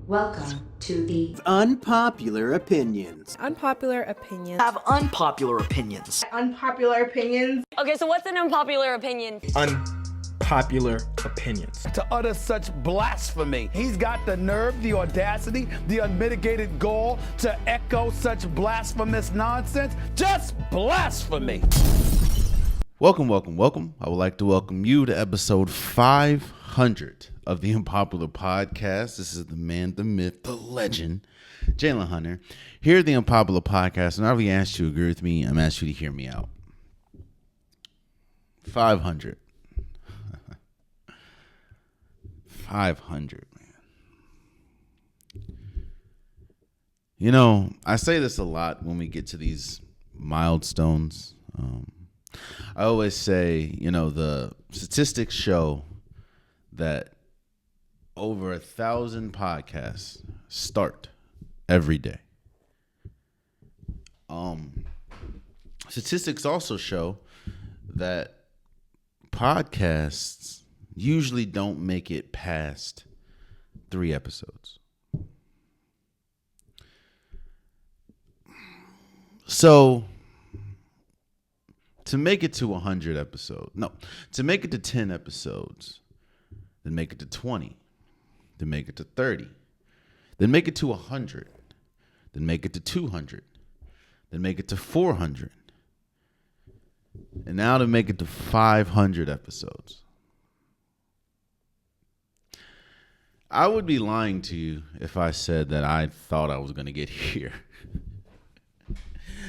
Welcome to the Unpopular Opinions. Unpopular opinions. Have unpopular opinions. Unpopular opinions. Okay, so what's an unpopular opinion? Unpopular opinions. To utter such blasphemy. He's got the nerve, the audacity, the unmitigated gall to echo such blasphemous nonsense. Just blasphemy. Welcome. I would like to welcome you to episode 500 of the Unpopular Podcast. This is the man, the myth, the legend, Jalen Hunter, here at the Unpopular Podcast. And I already asked you to agree with me. I'm asking you to hear me out. 500. 500, man. You know, I say this a lot when we get to these milestones. I always say, you know, the statistics show that over 1,000 podcasts start every day. Statistics also show that podcasts usually don't make it past 3 episodes. So to make it to 100 episodes, to make it to 10 episodes, then make it to 20, then make it to 30, then make it to 100, then make it to 200, then make it to 400, and now to make it to 500 episodes. I would be lying to you if I said that I thought I was going to get here.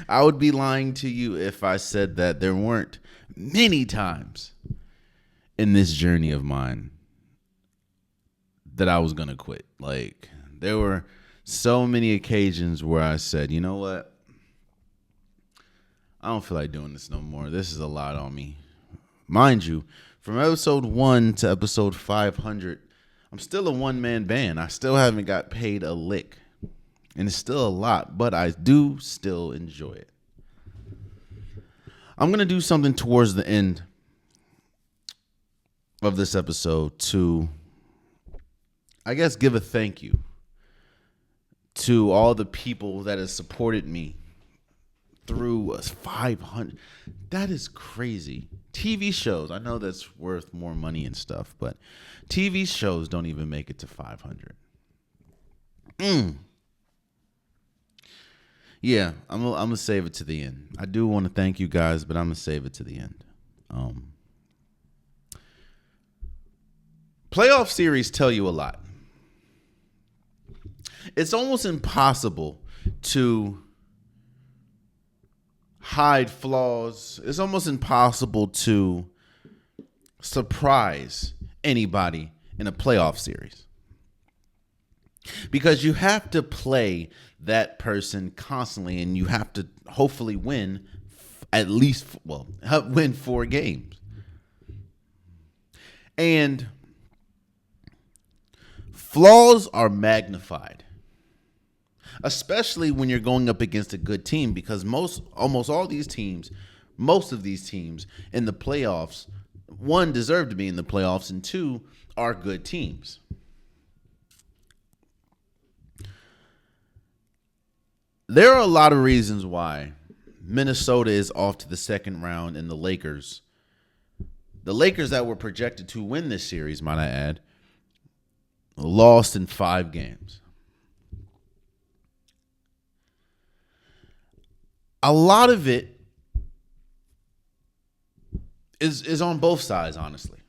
I would be lying to you if I said that there weren't many times in this journey of mine that I was going to quit. Like, there were so many occasions where I said, you know what? I don't feel like doing this no more. This is a lot on me. Mind you, from episode 1 to episode 500, I'm still a one-man band. I still haven't got paid a lick. And it's still a lot, but I do still enjoy it. I'm going to do something towards the end of this episode to, I guess, give a thank you to all the people that have supported me through 500. That is crazy. TV shows, I know that's worth more money and stuff, but TV shows don't even make it to 500. Yeah, I'm gonna save it to the end. I do want to thank you guys, but I'm gonna save it to the end. Playoff series tell you a lot. It's almost impossible to hide flaws. It's almost impossible to surprise anybody in a playoff series, because you have to play that person constantly, and you have to hopefully win win 4 games. And flaws are magnified, especially when you're going up against a good team, because most of these teams in the playoffs, 1, deserve to be in the playoffs, and 2, are good teams. There are a lot of reasons why Minnesota is off to the second round, and the Lakers that were projected to win this series, might I add, lost in 5 games. A lot of it is on both sides, honestly.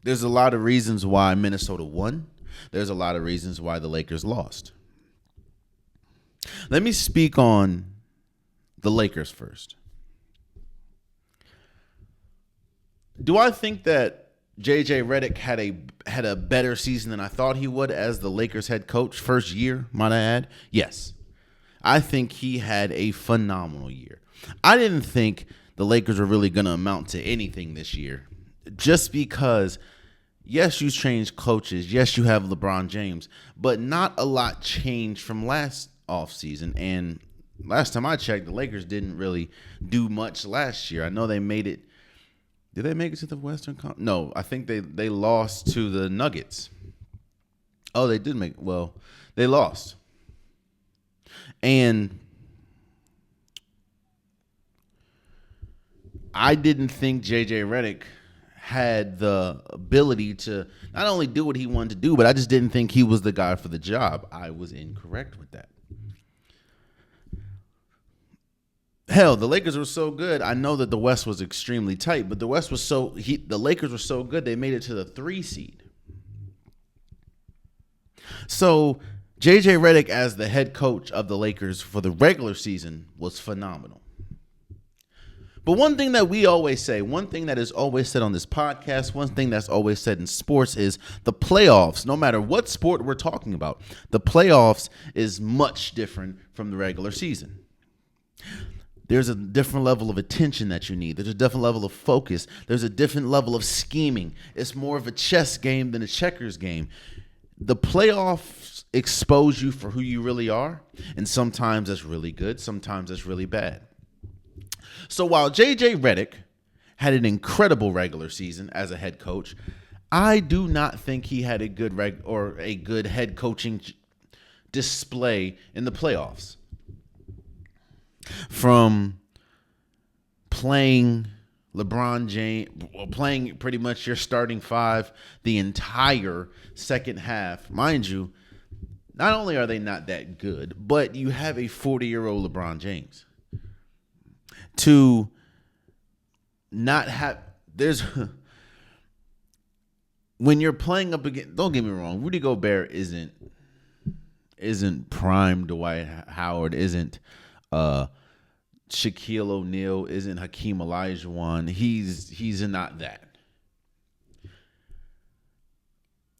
There's a lot of reasons why Minnesota won. There's a lot of reasons why the Lakers lost. Let me speak on the Lakers first. Do I think that JJ Redick had a better season than I thought he would as the Lakers head coach, first year, might I add? Yes. I think he had a phenomenal year. I didn't think the Lakers were really going to amount to anything this year, just because, yes, you changed coaches. Yes, you have LeBron James, but not a lot changed from last offseason. And last time I checked, the Lakers didn't really do much last year. I know they made it. Did they make it to the Western Conference? No, I think they lost to the Nuggets. Oh, they did make. Well, they lost, and I didn't think JJ Redick had the ability to not only do what he wanted to do, but I just didn't think he was the guy for the job. I was incorrect with that. Hell, the Lakers were so good. I know that the West was extremely tight, but the West was the Lakers were so good they made it to the 3 seed. So JJ Redick as the head coach of the Lakers for the regular season was phenomenal. But one thing that we always say, one thing that is always said on this podcast, one thing that's always said in sports is the playoffs, no matter what sport we're talking about, the playoffs is much different from the regular season. There's a different level of attention that you need. There's a different level of focus. There's a different level of scheming. It's more of a chess game than a checkers game. The playoffs expose you for who you really are, and sometimes that's really good, sometimes that's really bad. So while JJ Redick had an incredible regular season as a head coach, I do not think he had a good head coaching display in the playoffs. From playing LeBron James, playing pretty much your starting 5 the entire second half. Mind you, not only are they not that good, but you have a 40-year-old LeBron James. To not have, when you're playing up against, don't get me wrong, Rudy Gobert isn't prime Dwight Howard, isn't Shaquille O'Neal, isn't Hakeem Olajuwon. He's not that.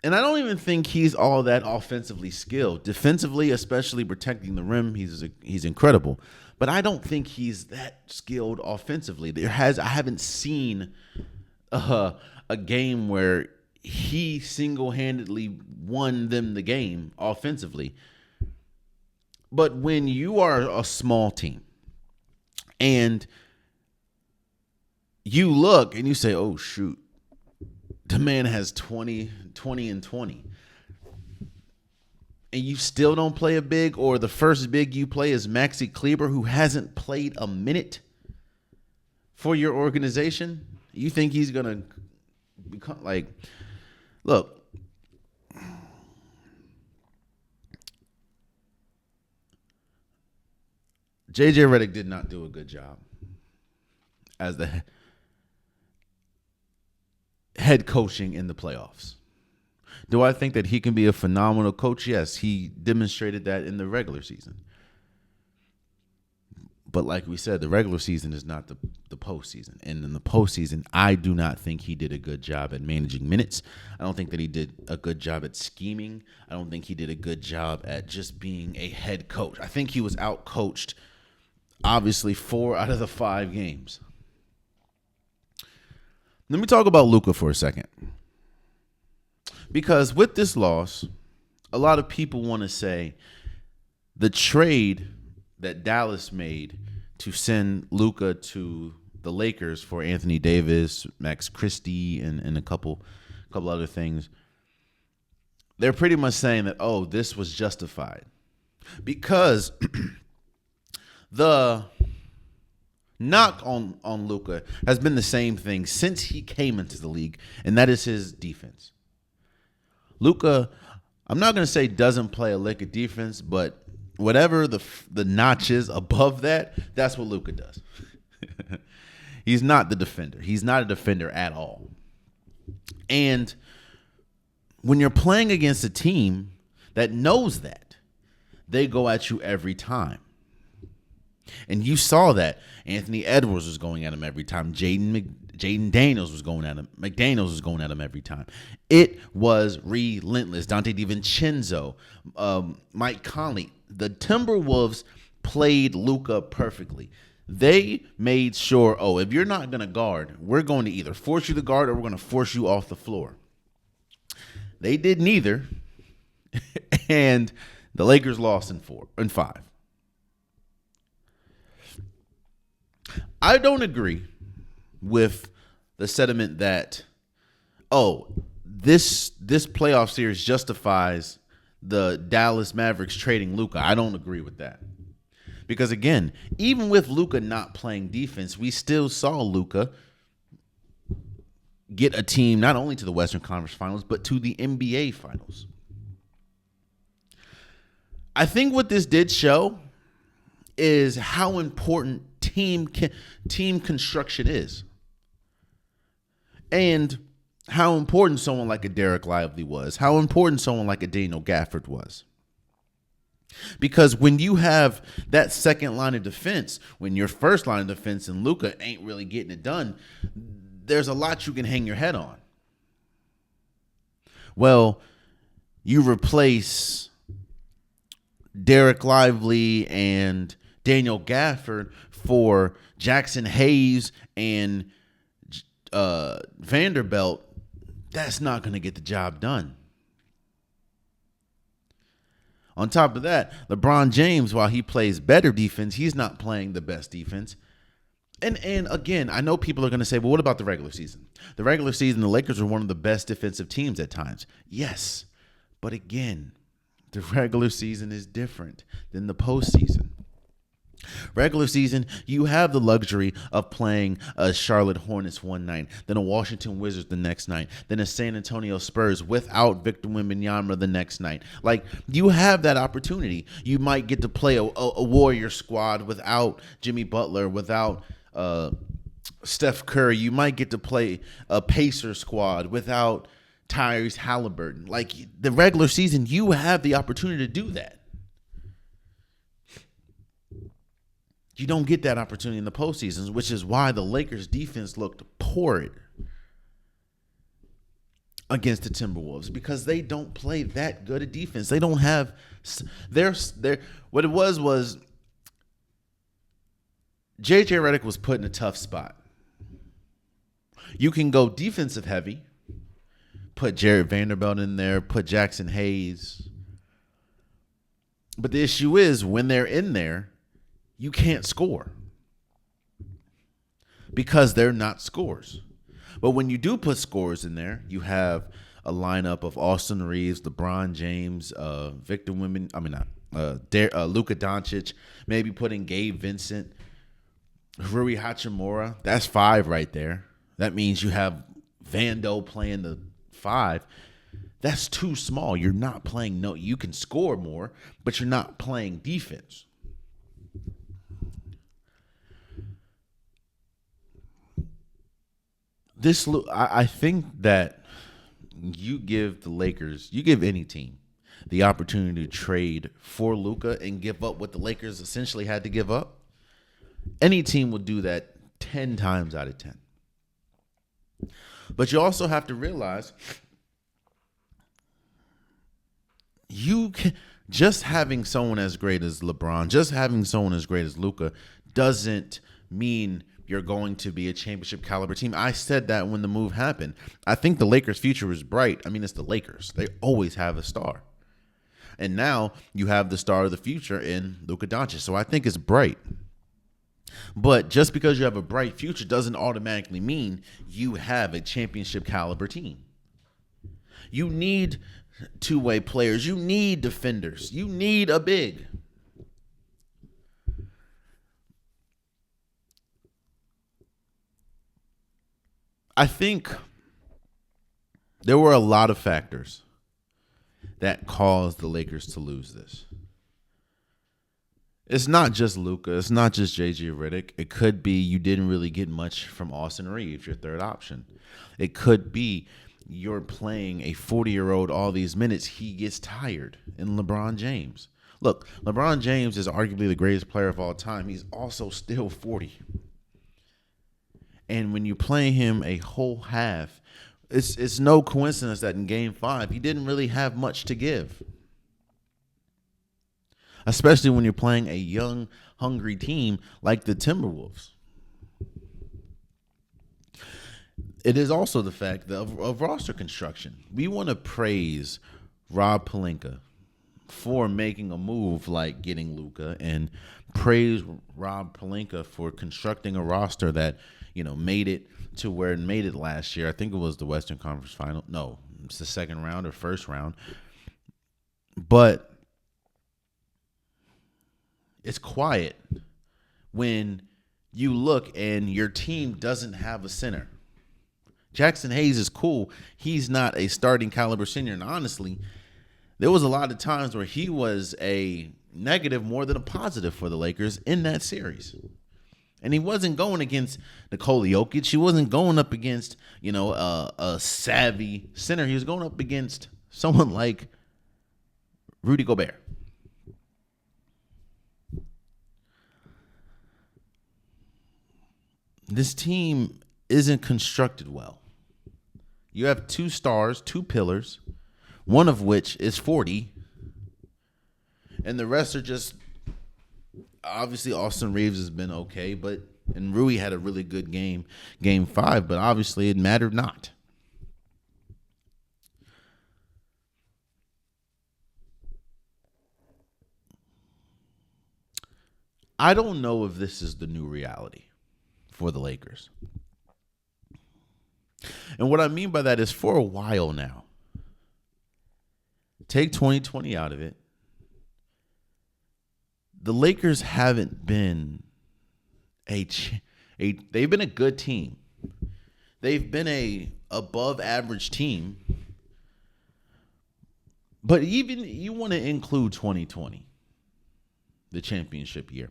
And I don't even think he's all that offensively skilled. Defensively, especially protecting the rim, he's incredible. But I don't think he's that skilled offensively. I haven't seen a game where he single-handedly won them the game offensively. But when you are a small team and you look and you say, oh, shoot, the man has 20 and 20. And you still don't play a big, or the first big you play is Maxi Kleber, who hasn't played a minute for your organization. You think he's going to become like, look, JJ Redick did not do a good job as the head coaching in the playoffs. Do I think that he can be a phenomenal coach? Yes, he demonstrated that in the regular season. But like we said, the regular season is not the postseason. And in the postseason, I do not think he did a good job at managing minutes. I don't think that he did a good job at scheming. I don't think he did a good job at just being a head coach. I think he was out-coached, obviously, 4 out of the 5 games. Let me talk about Luka for a second. Because with this loss, a lot of people want to say the trade that Dallas made to send Luka to the Lakers for Anthony Davis, Max Christie, and a couple other things, they're pretty much saying that, oh, this was justified. Because the knock on Luka has been the same thing since he came into the league, and that is his defense. Luka, I'm not going to say doesn't play a lick of defense, but whatever the notch is above that, that's what Luka does. He's not the defender. He's not a defender at all. And when you're playing against a team that knows that, they go at you every time. And you saw that. Anthony Edwards was going at him every time. Jaden Daniels was going at him. McDaniels was going at him every time. It was relentless. Dante DiVincenzo, Mike Conley. The Timberwolves played Luka perfectly. They made sure, if you're not going to guard, we're going to either force you to guard or we're going to force you off the floor. They did neither. And the Lakers lost in 5. I don't agree with the sentiment that, this playoff series justifies the Dallas Mavericks trading Luka. I don't agree with that. Because again, even with Luka not playing defense, we still saw Luka get a team not only to the Western Conference Finals, but to the NBA Finals. I think what this did show is how important team construction is. And how important someone like a Derek Lively was, how important someone like a Daniel Gafford was. Because when you have that second line of defense, when your first line of defense and Luka ain't really getting it done, there's a lot you can hang your head on. Well, you replace Derek Lively and Daniel Gafford for Jackson Hayes and Vanderbilt, that's not going to get the job done. On top of that, LeBron James, while he plays better defense, he's not playing the best defense. And again, I know people are going to say, well, what about the regular season? The regular season, the Lakers are one of the best defensive teams at times. Yes, but again, the regular season is different than the postseason. Regular season, you have the luxury of playing a Charlotte Hornets one night, then a Washington Wizards the next night, then a San Antonio Spurs without Victor Wembanyama the next night. Like, you have that opportunity. You might get to play a Warrior squad without Jimmy Butler, without Steph Curry. You might get to play a Pacer squad without Tyrese Halliburton. Like, the regular season, you have the opportunity to do that. You don't get that opportunity in the postseason, which is why the Lakers defense looked poor against the Timberwolves, because they don't play that good a defense. They don't have their what it was JJ Redick was put in a tough spot. You can go defensive heavy, put Jared Vanderbilt in there, put Jackson Hayes. But the issue is, when they're in there, you can't score because they're not scores. But when you do put scores in there, you have a lineup of Austin Reeves, LeBron James, Luka Doncic, maybe putting Gabe Vincent, Rui Hachimura. That's 5 right there. That means you have Vando playing the 5. That's too small. You're not playing. No, you can score more, but you're not playing defense. I think that you give the Lakers, you give any team the opportunity to trade for Luka and give up what the Lakers essentially had to give up. Any team will do that 10 times out of 10. But you also have to realize just having someone as great as LeBron, just having someone as great as Luka doesn't mean you're going to be a championship caliber team. I said that when the move happened. I think the Lakers' future is bright. I mean, it's the Lakers. They always have a star. And now you have the star of the future in Luka Doncic. So I think it's bright. But just because you have a bright future doesn't automatically mean you have a championship caliber team. You need two-way players. You need defenders. You need a big. I think there were a lot of factors that caused the Lakers to lose this. It's not just Luka. It's not just JJ Redick. It could be you didn't really get much from Austin Reeves, your third option. It could be you're playing a 40-year-old all these minutes. He gets tired. And LeBron James. Look, LeBron James is arguably the greatest player of all time. He's also still 40. And when you play him a whole half, it's no coincidence that in Game 5, he didn't really have much to give. Especially when you're playing a young, hungry team like the Timberwolves. It is also the fact of roster construction. We want to praise Rob Pelinka for making a move like getting Luka, and praise Rob Pelinka for constructing a roster that, made it to where it made it last year. I think it was the Western Conference Final. No, It's the second round or first round. But it's quiet when you look and your team doesn't have a center. Jackson Hayes is cool. He's not a starting caliber center. And honestly, there was a lot of times where he was a negative more than a positive for the Lakers in that series. And he wasn't going against Nikola Jokic. He wasn't going up against, a savvy center. He was going up against someone like Rudy Gobert. This team isn't constructed well. You have two stars, two pillars, one of which is 40, and the rest are just, obviously Austin Reeves has been okay, and Rui had a really good game 5, but obviously it mattered not. I don't know if this is the new reality for the Lakers. And what I mean by that is for a while now, take 2020 out of it, the Lakers haven't been they've been a good team. They've been a above average team. But even you want to include 2020, the championship year.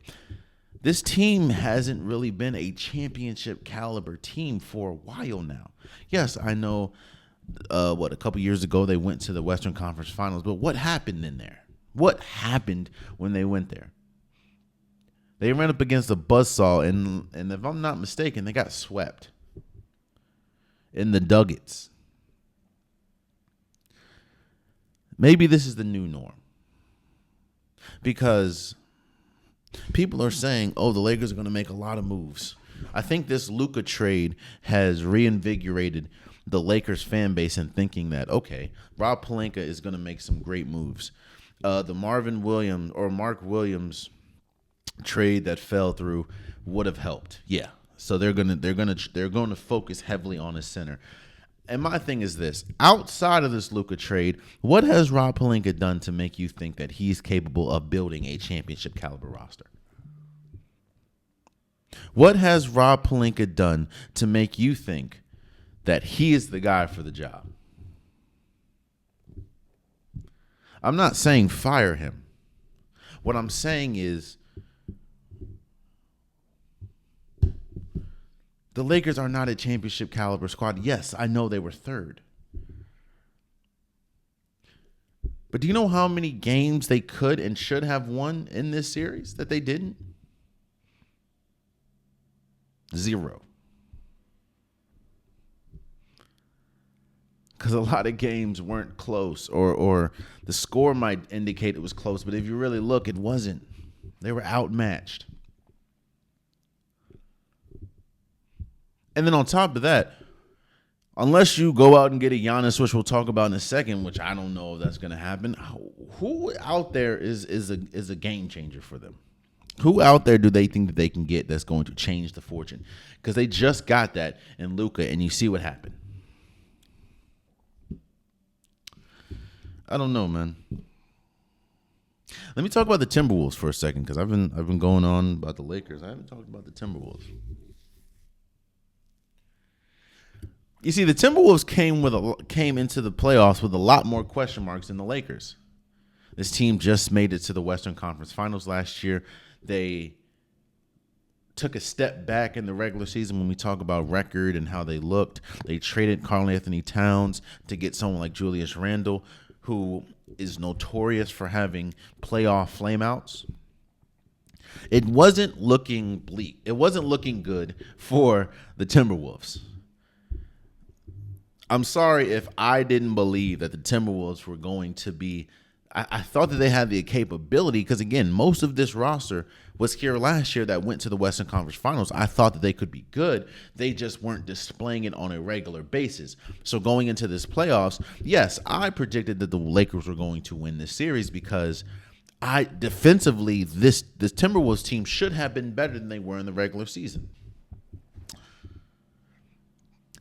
This team hasn't really been a championship caliber team for a while now. Yes, I know a couple years ago they went to the Western Conference Finals, but what happened in there? What happened when they went there? They ran up against a buzzsaw, and if I'm not mistaken, they got swept in the Nuggets. Maybe this is the new norm. Because people are saying, the Lakers are going to make a lot of moves. I think this Luka trade has reinvigorated the Lakers fan base in thinking that, okay, Rob Pelinka is going to make some great moves. The Mark Williams trade that fell through would have helped. Yeah. So they're going to focus heavily on his center. And my thing is this, outside of this Luka trade, what has Rob Pelinka done to make you think that he's capable of building a championship caliber roster? What has Rob Pelinka done to make you think that he is the guy for the job? I'm not saying fire him. What I'm saying is the Lakers are not a championship caliber squad. Yes, I know they were third. But do you know how many games they could and should have won in this series that they didn't? 0. Because a lot of games weren't close, or the score might indicate it was close, but if you really look, it wasn't. They were outmatched. And then on top of that, unless you go out and get a Giannis, which we'll talk about in a second, which I don't know if that's going to happen, who out there is a game changer for them? Who out there do they think that they can get that's going to change the fortune? Because they just got that in Luka, and you see what happened. I don't know, man. Let me talk about the Timberwolves for a second, because I've been going on about the Lakers. I haven't talked about the Timberwolves. You see, the Timberwolves came into the playoffs with a lot more question marks than the Lakers. This team just made it to the Western Conference Finals last year. They took a step back in the regular season when we talk about record and how they looked. They traded Karl-Anthony Towns to get someone like Julius Randle, who is notorious for having playoff flameouts. It wasn't looking bleak. It wasn't looking good for the Timberwolves. I'm sorry if I didn't believe that the Timberwolves were going to be. I thought that they had the capability, because, again, most of this roster was here last year that went to the Western Conference Finals. I thought that they could be good. They just weren't displaying it on a regular basis. So going into this playoffs, yes, I predicted that the Lakers were going to win this series, because defensively, this Timberwolves team should have been better than they were in the regular season.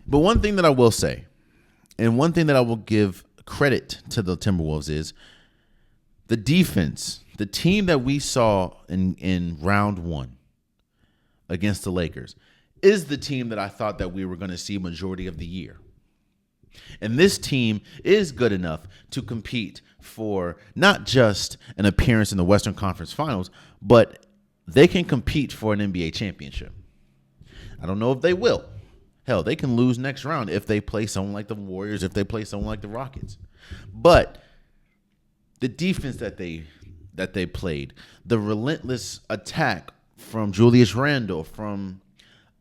But one thing that I will say And one thing that I will give credit to the Timberwolves is the defense. The team that we saw in round 1 against the Lakers is the team that I thought that we were going to see majority of the year. And this team is good enough to compete for not just an appearance in the Western Conference Finals, but they can compete for an NBA championship. I don't know if they will. Hell, they can lose next round if they play someone like the Warriors, if they play someone like the Rockets. But the defense that they played, the relentless attack from Julius Randle, from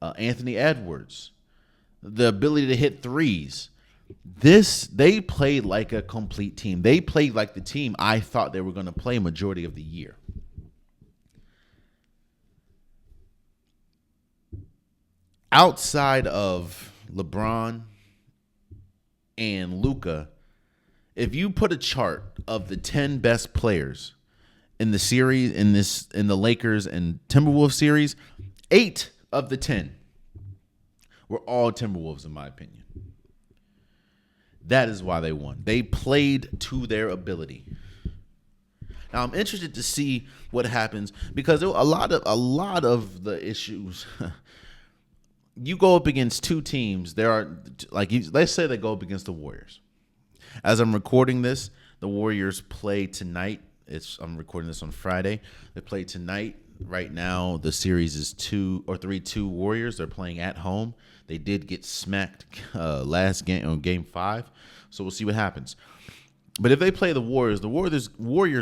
Anthony Edwards, the ability to hit threes, they played like a complete team. They played like the team I thought they were going to play majority of the year. Outside of LeBron and Luka, if you put a chart of the 10 best players in the series, in the Lakers and Timberwolves series, 8 of the 10 were all Timberwolves, in my opinion. That is why they won. They played to their ability. Now I'm interested to see what happens because a lot of the issues. You go up against two teams. There are let's say they go up against the Warriors. As I'm recording this, the Warriors play tonight. I'm recording this on Friday. They play tonight. Right now, the series is 3-2 Warriors. They're playing at home. They did get smacked last game on Game 5, so we'll see what happens. But if they play the Warriors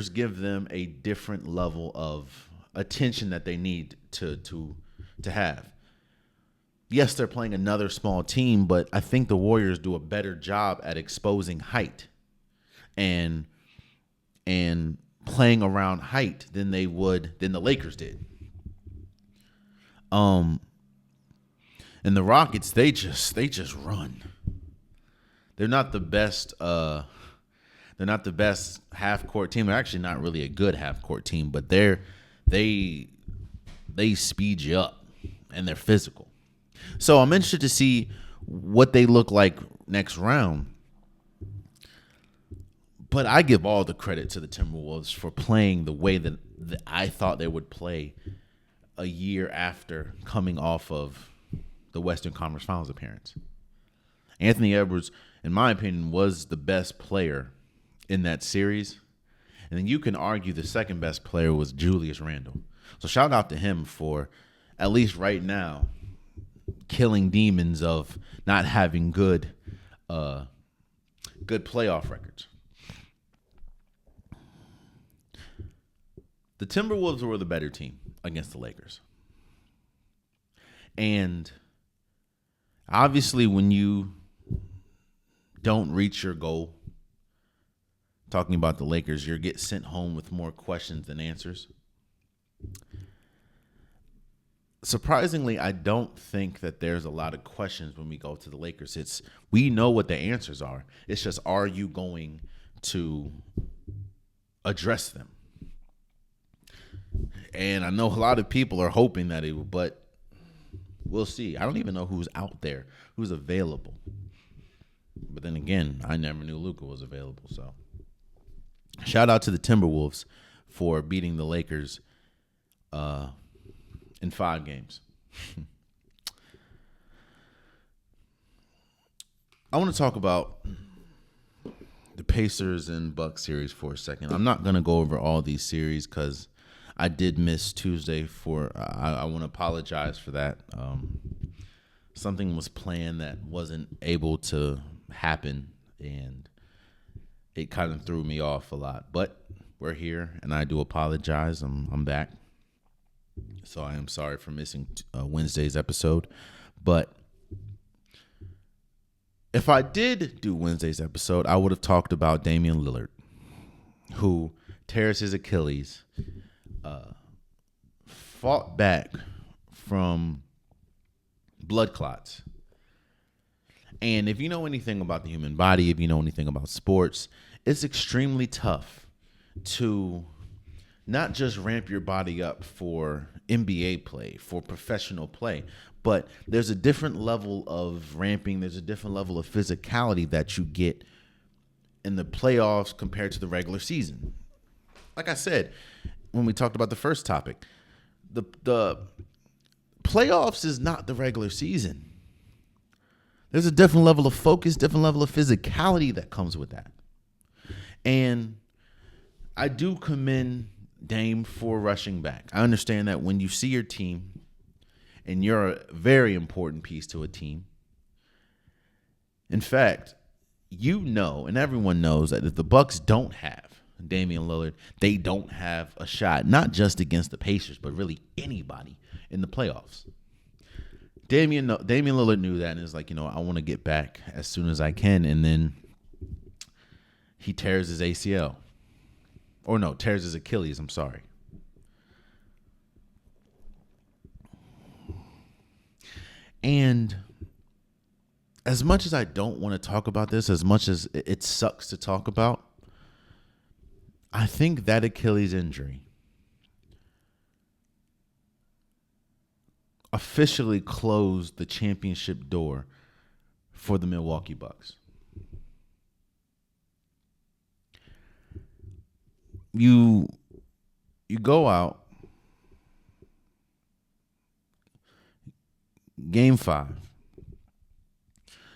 give them a different level of attention that they need to have. Yes, they're playing another small team, but I think the Warriors do a better job at exposing height and playing around height than the Lakers did. And the Rockets, they just run. They're not the best half court team. They're actually not really a good half court team, but they speed you up and they're physical. So I'm interested to see what they look like next round. But I give all the credit to the Timberwolves for playing the way that I thought they would play a year after coming off of the Western Conference Finals appearance. Anthony Edwards, in my opinion, was the best player in that series. And then you can argue the second best player was Julius Randle. So shout out to him for, at least right now, killing demons of not having good playoff records. The Timberwolves were the better team against the Lakers. And obviously when you don't reach your goal, talking about the Lakers, you get sent home with more questions than answers. Surprisingly, I don't think that there's a lot of questions when we go to the Lakers. We know what the answers are. It's just, are you going to address them? And I know a lot of people are hoping that it will, but we'll see. I don't even know who's out there, who's available. But then again, I never knew Luka was available. So shout out to the Timberwolves for beating the Lakers in 5 games. I want to talk about the Pacers and Bucks series for a second. I'm not going to go over all these series because I did miss Tuesday. I want to apologize for that. Something was planned that wasn't able to happen, and it kind of threw me off a lot. But we're here, and I do apologize. I'm back. So I am sorry for missing Wednesday's episode. But if I did do Wednesday's episode, I would have talked about Damian Lillard, who tears his Achilles, fought back from blood clots. And if you know anything about the human body, if you know anything about sports, it's extremely tough to not just ramp your body up for NBA play, for professional play, but there's a different level of ramping. There's a different level of physicality that you get in the playoffs compared to the regular season. Like I said, when we talked about the first topic, the playoffs is not the regular season. There's a different level of focus, different level of physicality that comes with that. And I do commend Dame for rushing back. I understand that when you see your team, and you're a very important piece to a team. In fact, you know, and everyone knows that if the Bucks don't have Damian Lillard, they don't have a shot, not just against the Pacers, but really anybody in the playoffs. Damian Lillard knew that and is like, I want to get back as soon as I can. And then he tears his ACL. Or no, tears his Achilles, I'm sorry. And as much as I don't want to talk about this, as much as it sucks to talk about, I think that Achilles injury officially closed the championship door for the Milwaukee Bucks. You go out, Game 5.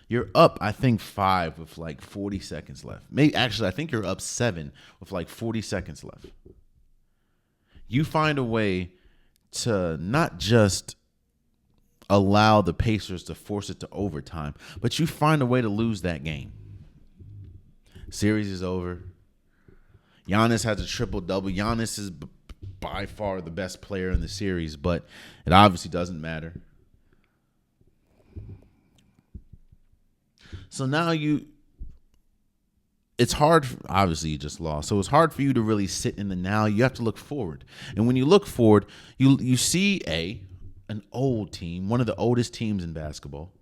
You're up, I think, 5 with like 40 seconds left. Actually, I think you're up 7 with like 40 seconds left. You find a way to not just allow the Pacers to force it to overtime, but you find a way to lose that game. Series is over. Giannis has a triple-double. Giannis is by far the best player in the series, but it obviously doesn't matter. So now it's hard. Obviously, you just lost. So it's hard for you to really sit in the now. You have to look forward. And when you look forward, you see an old team, one of the oldest teams in basketball.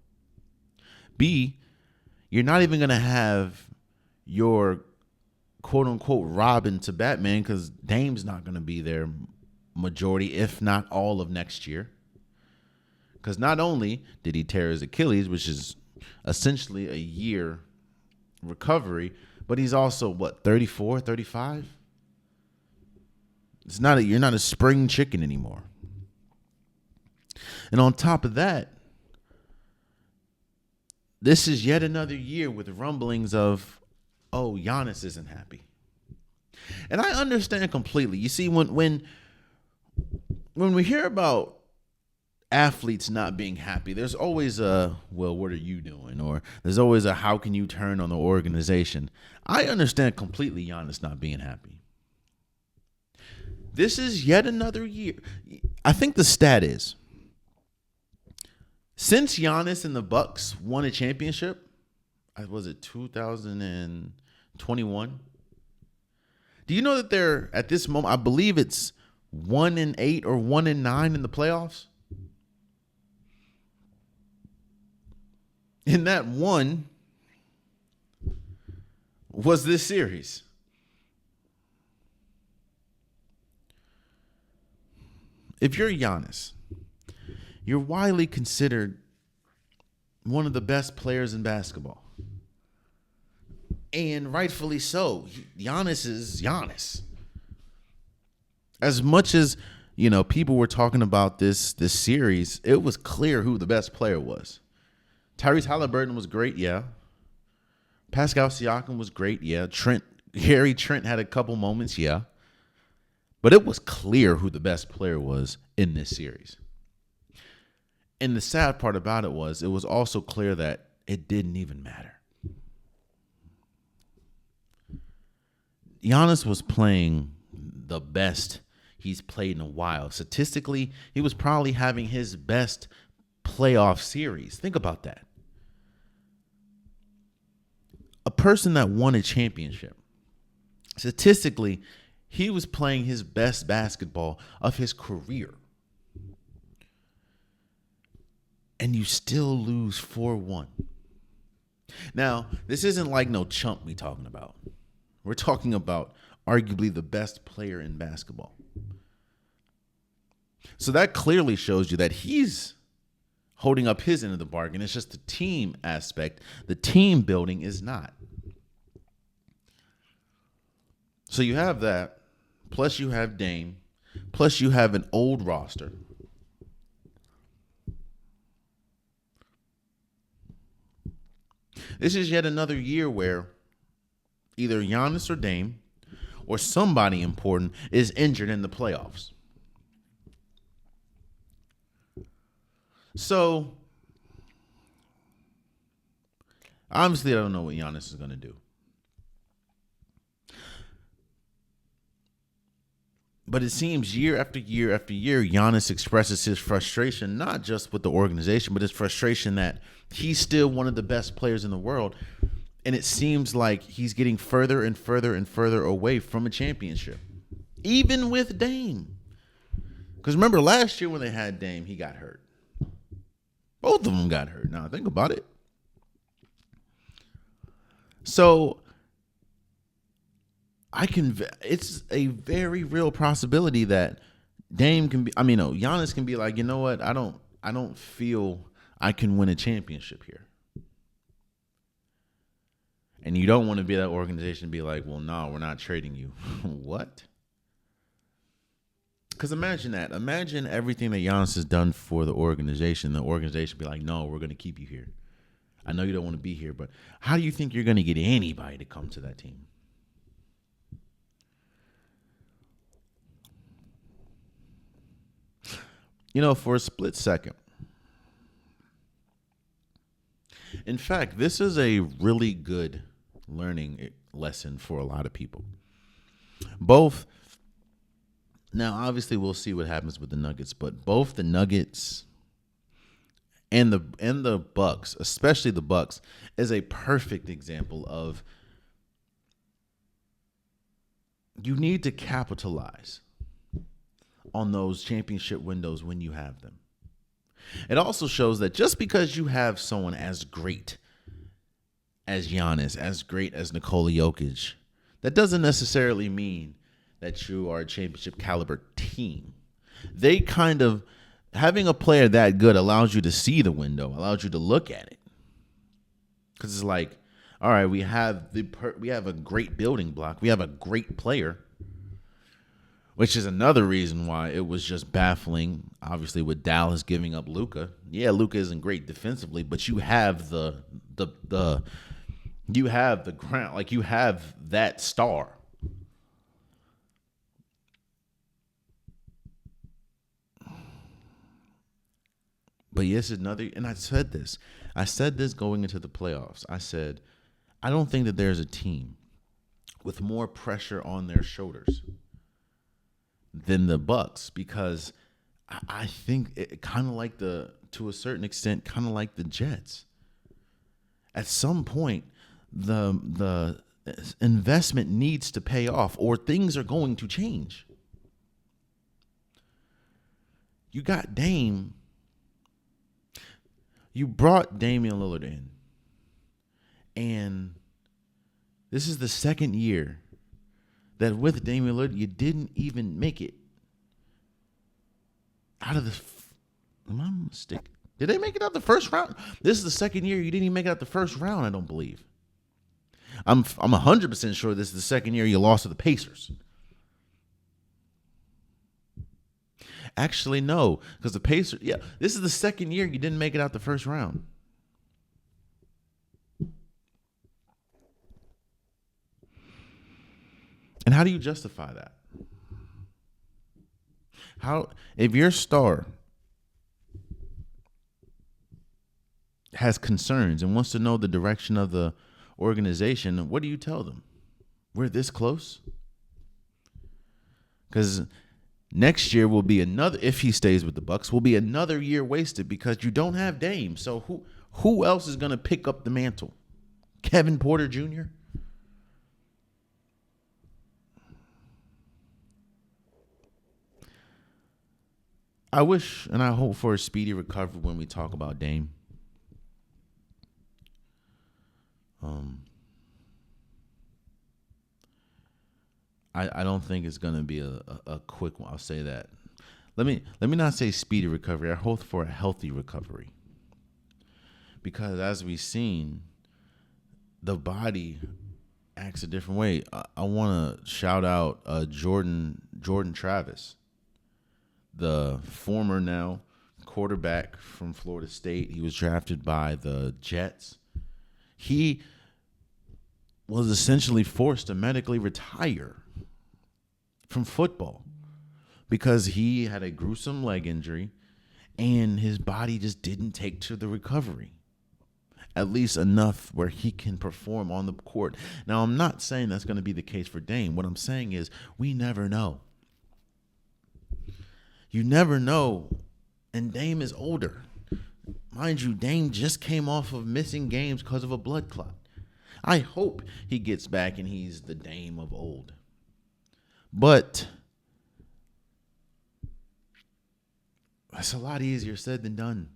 B, you're not even going to have your quote-unquote Robin to Batman because Dame's not going to be there majority, if not all of next year. Because not only did he tear his Achilles, which is essentially a year recovery, but he's also 34, 35? You're not a spring chicken anymore. And on top of that, this is yet another year with rumblings of, Giannis isn't happy. And I understand completely. You see, when we hear about athletes not being happy, there's always what are you doing? Or there's always how can you turn on the organization? I understand completely Giannis not being happy. This is yet another year. I think the stat is, since Giannis and the Bucks won a championship, was it 2021? Do you know that they're, at this moment, I believe it's 1-8 or 1-9 in the playoffs? And that one was this series. If you're Giannis, you're widely considered one of the best players in basketball. And rightfully so. Giannis is Giannis. As much as, people were talking about this series, it was clear who the best player was. Tyrese Halliburton was great, yeah. Pascal Siakam was great, yeah. Gary Trent had a couple moments, yeah. But it was clear who the best player was in this series. And the sad part about it was also clear that it didn't even matter. Giannis was playing the best he's played in a while. Statistically, he was probably having his best playoff series. Think about that. A person that won a championship, statistically, he was playing his best basketball of his career. And you still lose 4-1. Now, this isn't like no chump we talking about. We're talking about arguably the best player in basketball. So that clearly shows you that he's holding up his end of the bargain. It's just the team aspect. The team building is not. So you have that. Plus you have Dame. Plus you have an old roster. This is yet another year where either Giannis or Dame or somebody important is injured in the playoffs. So, obviously, I don't know what Giannis is going to do. But it seems year after year after year, Giannis expresses his frustration, not just with the organization, but his frustration that he's still one of the best players in the world. And it seems like he's getting further and further and further away from a championship, even with Dame. Because remember, last year when they had Dame, he got hurt. Both of them got hurt. Now, think about it. So, it's a very real possibility that Dame can be, Giannis can be like, you know what? I don't feel I can win a championship here. And you don't want to be that organization and be like, well, no, we're not trading you. What? Because imagine that. Imagine everything that Giannis has done for the organization. The organization be like, no, we're going to keep you here. I know you don't want to be here, but how do you think you're going to get anybody to come to that team? For a split second. In fact, this is a really good learning lesson for a lot of people. Now, obviously, we'll see what happens with the Nuggets, but both the Nuggets and the Bucks, especially the Bucks, is a perfect example of you need to capitalize on those championship windows when you have them. It also shows that just because you have someone as great as Giannis, as great as Nikola Jokic, that doesn't necessarily mean that you are a championship caliber team. They kind of, having a player that good allows you to see the window, allows you to look at it. Because it's like, all right, we have a great building block. We have a great player, which is another reason why it was just baffling, obviously, with Dallas giving up Luka. Yeah, Luka isn't great defensively, but you have the ground, like you have that star. But yes, another, and I said this going into the playoffs. I said, I don't think that there's a team with more pressure on their shoulders than the Bucks, because I think it kind of like to a certain extent, kind of like the Jets. At some point, the investment needs to pay off, or things are going to change. You got Dame. You brought Damian Lillard in, and this is the second year that with Damian Lillard, you didn't even make it out of the. Am I mistaken? Did they make it out the first round? This is the second year you didn't even make it out the first round, I don't believe. I'm 100% sure this is the second year you lost to the Pacers. Actually, no, because the Pacers, this is the second year you didn't make it out the first round. And how do you justify that? If your star has concerns and wants to know the direction of the organization, what do you tell them? We're this close? Because next year will be another, if he stays with the Bucks, will be another year wasted because you don't have Dame. So who else is going to pick up the mantle? Kevin Porter Jr.? I wish and I hope for a speedy recovery when we talk about Dame. I don't think it's gonna be a quick one. I'll say that. Let me not say speedy recovery. I hope for a healthy recovery. Because as we've seen, the body acts a different way. I want to shout out Jordan Travis, the former now quarterback from Florida State. He was drafted by the Jets. He was essentially forced to medically retire from football because he had a gruesome leg injury and his body just didn't take to the recovery, at least enough where he can perform on the court. Now, I'm not saying that's going to be the case for Dame. What I'm saying is we never know. You never know. And Dame is older. Mind you, Dame just came off of missing games because of a blood clot. I hope he gets back and he's the Dame of old. But that's a lot easier said than done.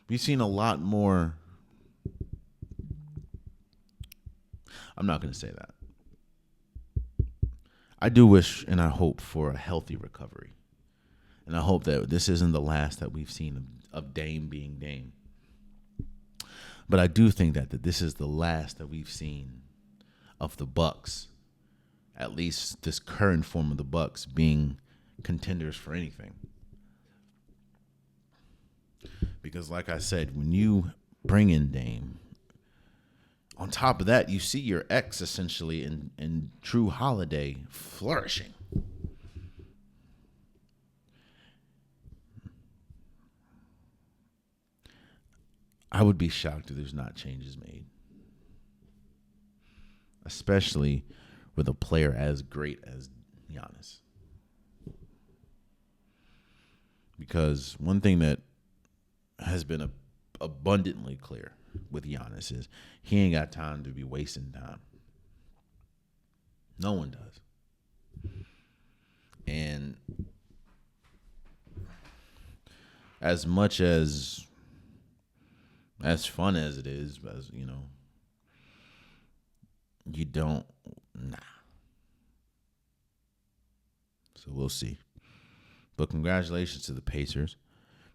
We've seen a lot more. I'm not going to say that. I do wish and I hope for a healthy recovery. And I hope that this isn't the last that we've seen of Dame being Dame. But I do think that this is the last that we've seen of the Bucks, at least this current form of the Bucks, being contenders for anything. Because like I said, when you bring in Dame, on top of that, you see your ex essentially in Drew Holiday flourishing. I would be shocked if there's not changes made. Especially with a player as great as Giannis. Because one thing that has been abundantly clear with Giannis is he ain't got time to be wasting time. No one does. And as much as fun as it is, as you know, you don't, nah. So we'll see. But congratulations to the Pacers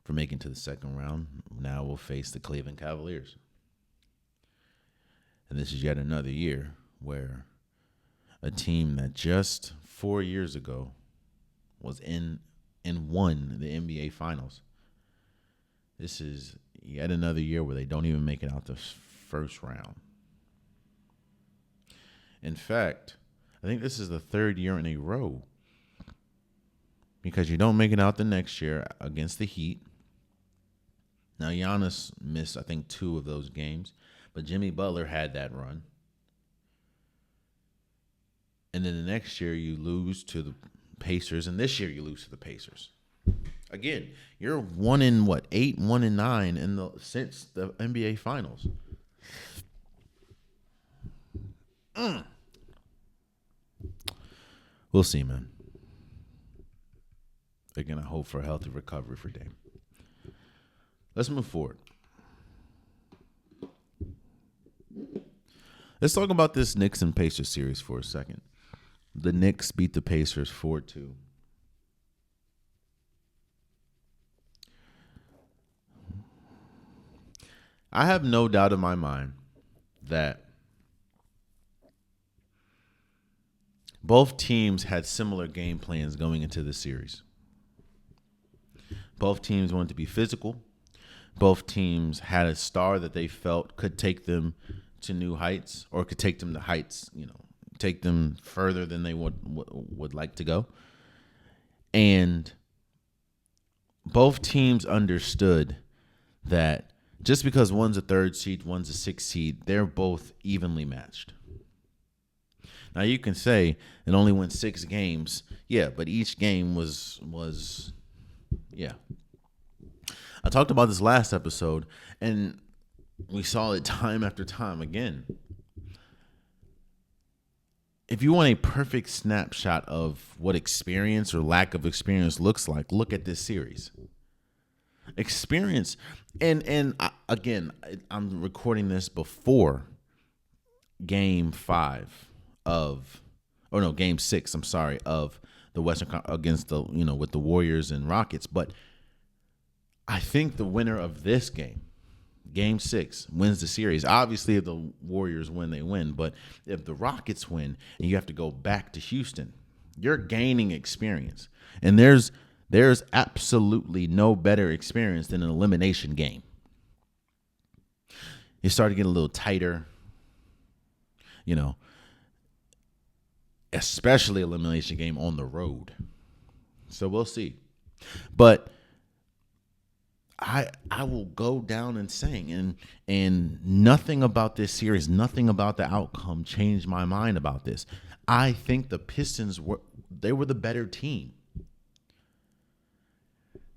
for making to the second round. Now we'll face the Cleveland Cavaliers. And this is yet another year where a team that just 4 years ago was in and won the NBA Finals. This is yet another year where they don't even make it out the first round. In fact, I think this is the third year in a row because you don't make it out the next year against the Heat. Now, Giannis missed, I think, 2 of those games, but Jimmy Butler had that run. And then the next year you lose to the Pacers, and this year you lose to the Pacers. Again, you're 8, 1-9 since the NBA Finals. We'll see, man. Again, I hope for a healthy recovery for Dame. Let's move forward. Let's talk about this Knicks and Pacers series for a second. The Knicks beat the Pacers 4-2. I have no doubt in my mind that both teams had similar game plans going into the series. Both teams wanted to be physical. Both teams had a star that they felt could take them to new heights, or could take them to heights, take them further than they would like to go. And both teams understood that just because one's a 3rd seed, one's a 6th seed, they're both evenly matched. Now you can say it only went 6 games. Yeah, but each game was I talked about this last episode, and we saw it time after time again. If you want a perfect snapshot of what experience or lack of experience looks like, look at this series. Experience, and again, I'm recording this before Game 5 of or no, game 6, I'm sorry, of the against the, with the Warriors and Rockets. But I think the winner of this game 6, wins the series. Obviously, if the Warriors win, they win. But if the Rockets win and you have to go back to Houston, you're gaining experience. And there's absolutely no better experience than an elimination game. You start to get a little tighter, especially elimination game on the road. So we'll see. But I will go down and saying, and nothing about this series, nothing about the outcome changed my mind about this. I think the Pistons were the better team.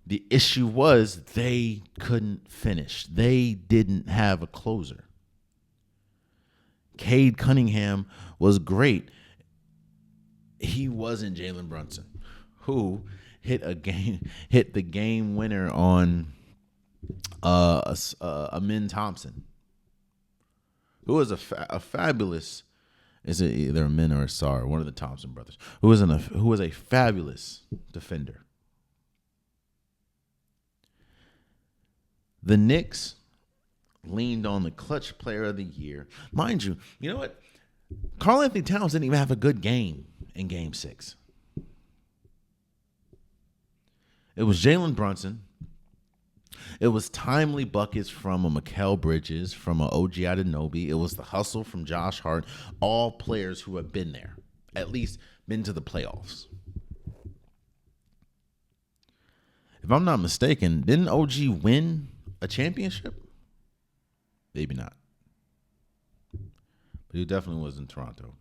The issue was they couldn't finish. They didn't have a closer. Cade Cunningham was great. He wasn't Jalen Brunson, who hit the game winner on Amin Thompson, who was a fabulous. Is it either Amin or Asar, one of the Thompson brothers, who was a fabulous defender. The Knicks leaned on the clutch player of the year. Mind you, you know what? Karl Anthony Towns didn't even have a good game in game 6. It was Jalen Brunson. It was timely buckets from a Mikal Bridges, from a OG Anunoby. It was the hustle from Josh Hart. All players who have been there, at least been to the playoffs. If I'm not mistaken, didn't OG win a championship? Maybe not. But he definitely was in Toronto.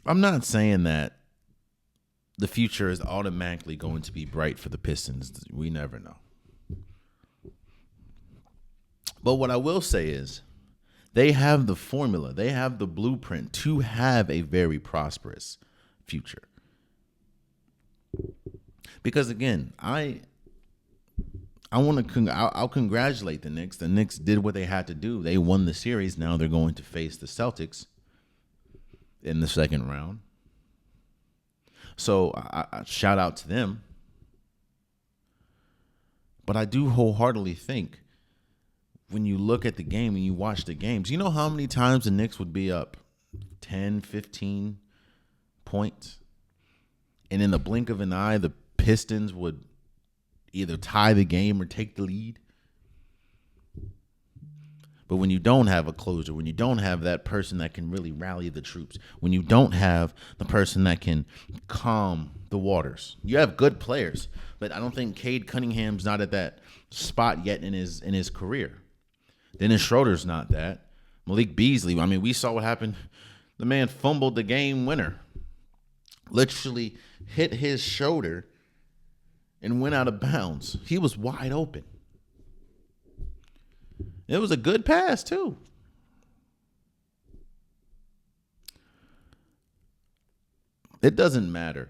I'm not saying that the future is automatically going to be bright for the Pistons. We never know. But what I will say is they have the formula. They have the blueprint to have a very prosperous future. Because again, I'll congratulate the Knicks. The Knicks did what they had to do. They won the series. Now they're going to face the Celtics in the second round. So I shout out to them. But I do wholeheartedly think when you look at the game and you watch the games, you know how many times the Knicks would be up 10, 15 points? And in the blink of an eye, the Pistons would either tie the game or take the lead. But when you don't have a closer, when you don't have that person that can really rally the troops, when you don't have the person that can calm the waters, you have good players. But I don't think Cade Cunningham's not at that spot yet in his career. Dennis Schroeder's not that. Malik Beasley, I mean, we saw what happened. The man fumbled the game winner. Literally hit his shoulder and went out of bounds. He was wide open. It was a good pass, too. It doesn't matter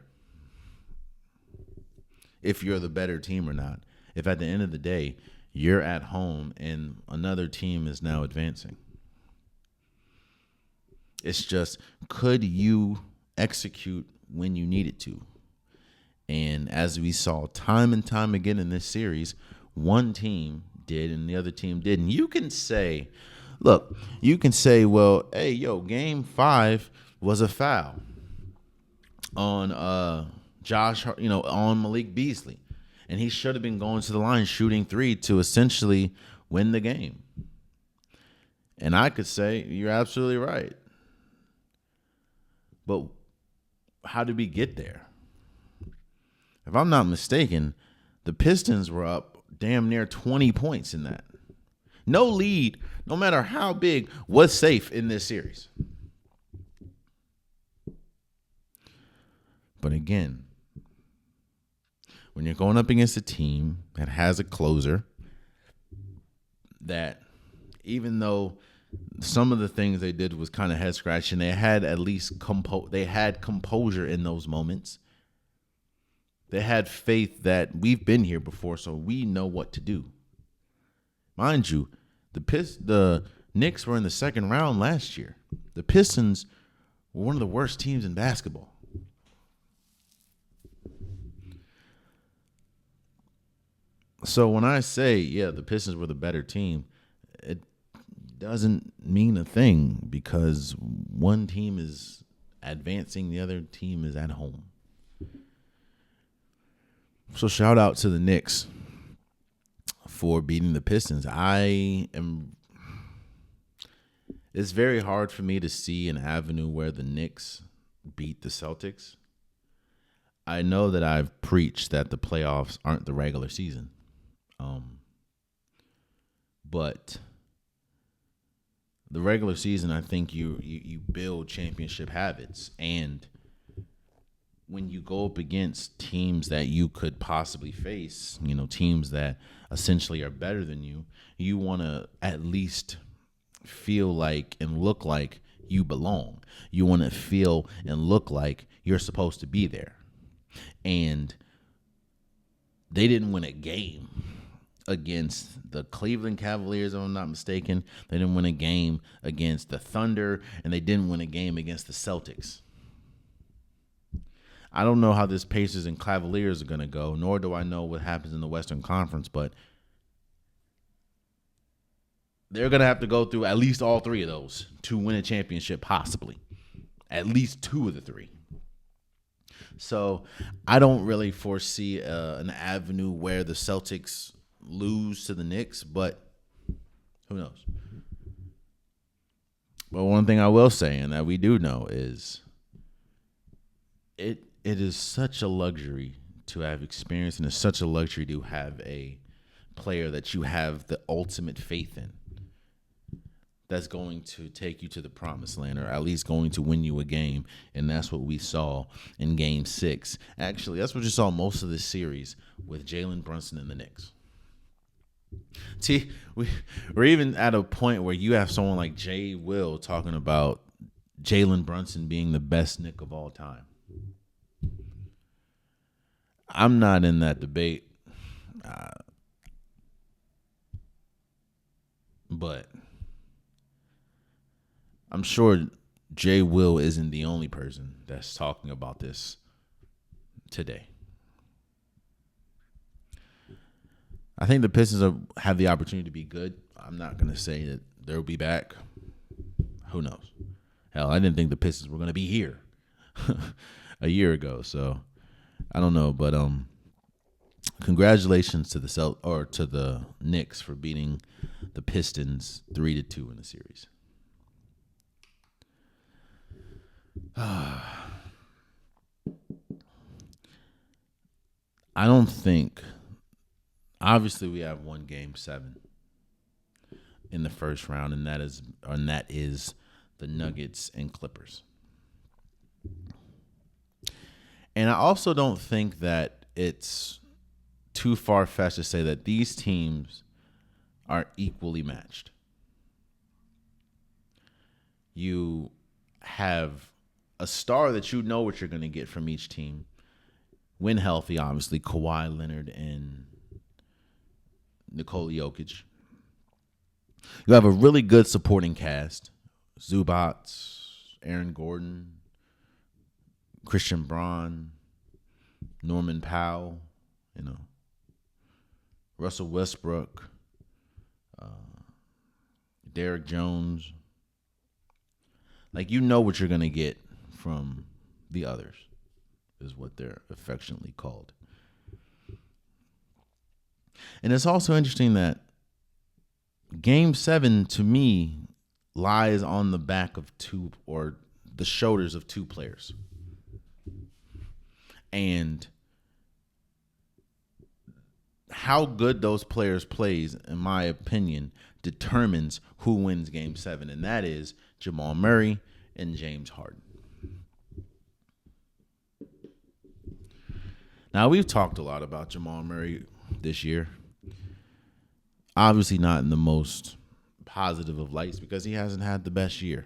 if you're the better team or not. If at the end of the day, you're at home and another team is now advancing. It's just, could you execute when you needed to? And as we saw time and time again in this series, one team did and the other team didn't. You can say, well, hey, game 5 was a foul on on Malik Beasley. And he should have been going to the line shooting 3 to essentially win the game. And I could say, you're absolutely right. But how did we get there? If I'm not mistaken, the Pistons were up damn near 20 points in that. No lead, no matter how big, was safe in this series. But again, when you're going up against a team that has a closer, that even though some of the things they did was kind of head scratching, they had at least composure in those moments. They had faith that we've been here before, so we know what to do. Mind you, the Knicks were in the second round last year. The Pistons were one of the worst teams in basketball. So when I say, yeah, the Pistons were the better team, it doesn't mean a thing because one team is advancing, the other team is at home. So shout out to the Knicks for beating the Pistons. It's very hard for me to see an avenue where the Knicks beat the Celtics. I know that I've preached that the playoffs aren't the regular season. But the regular season, I think you build championship habits. And when you go up against teams that you could possibly face, teams that essentially are better than you, you want to at least feel like and look like you belong. You want to feel and look like you're supposed to be there. And they didn't win a game against the Cleveland Cavaliers, if I'm not mistaken. They didn't win a game against the Thunder, and they didn't win a game against the Celtics. I don't know how this Pacers and Cavaliers are going to go, nor do I know what happens in the Western Conference, but they're going to have to go through at least all three of those to win a championship, possibly. At least two of the three. So I don't really foresee an avenue where the Celtics lose to the Knicks, but who knows? But one thing I will say, and that we do know, is it is such a luxury to have experience, and it's such a luxury to have a player that you have the ultimate faith in that's going to take you to the promised land, or at least going to win you a game. And that's what we saw in Game 6. Actually, that's what you saw most of this series with Jalen Brunson and the Knicks. See, we're even at a point where you have someone like Jay Will talking about Jalen Brunson being the best Knick of all time. I'm not in that debate, but I'm sure Jay Will isn't the only person that's talking about this today. I think the Pistons have the opportunity to be good. I'm not going to say that they'll be back. Who knows? Hell, I didn't think the Pistons were going to be here a year ago. So I don't know, but congratulations to the Knicks for beating the Pistons 3-2 in the series. I don't think. Obviously, we have one Game 7 in the first round, and that is the Nuggets and Clippers. And I also don't think that it's too far-fetched to say that these teams are equally matched. You have a star that you know what you're going to get from each team. When healthy, obviously, Kawhi Leonard and Nikola Jokic. You have a really good supporting cast. Zubac, Aaron Gordon, Christian Braun, Norman Powell, Russell Westbrook, Derrick Jones. Like, you know what you're going to get from the others, is what they're affectionately called. And it's also interesting that Game 7, to me, lies on the back of two, or the shoulders of two players. And how good those players plays, in my opinion, determines who wins Game 7. And that is Jamal Murray and James Harden. Now, we've talked a lot about Jamal Murray this year. Obviously not in the most positive of lights because he hasn't had the best year.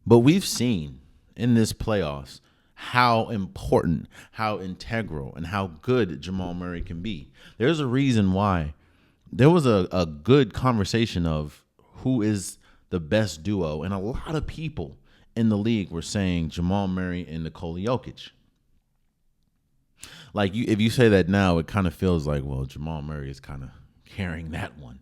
But we've seen in this playoffs how important, how integral, and how good Jamal Murray can be. There's a reason why there was a good conversation of who is the best duo, and a lot of people in the league were saying Jamal Murray and Nikola Jokic. Like, if you say that now, it kind of feels like, well, Jamal Murray is kind of carrying that one.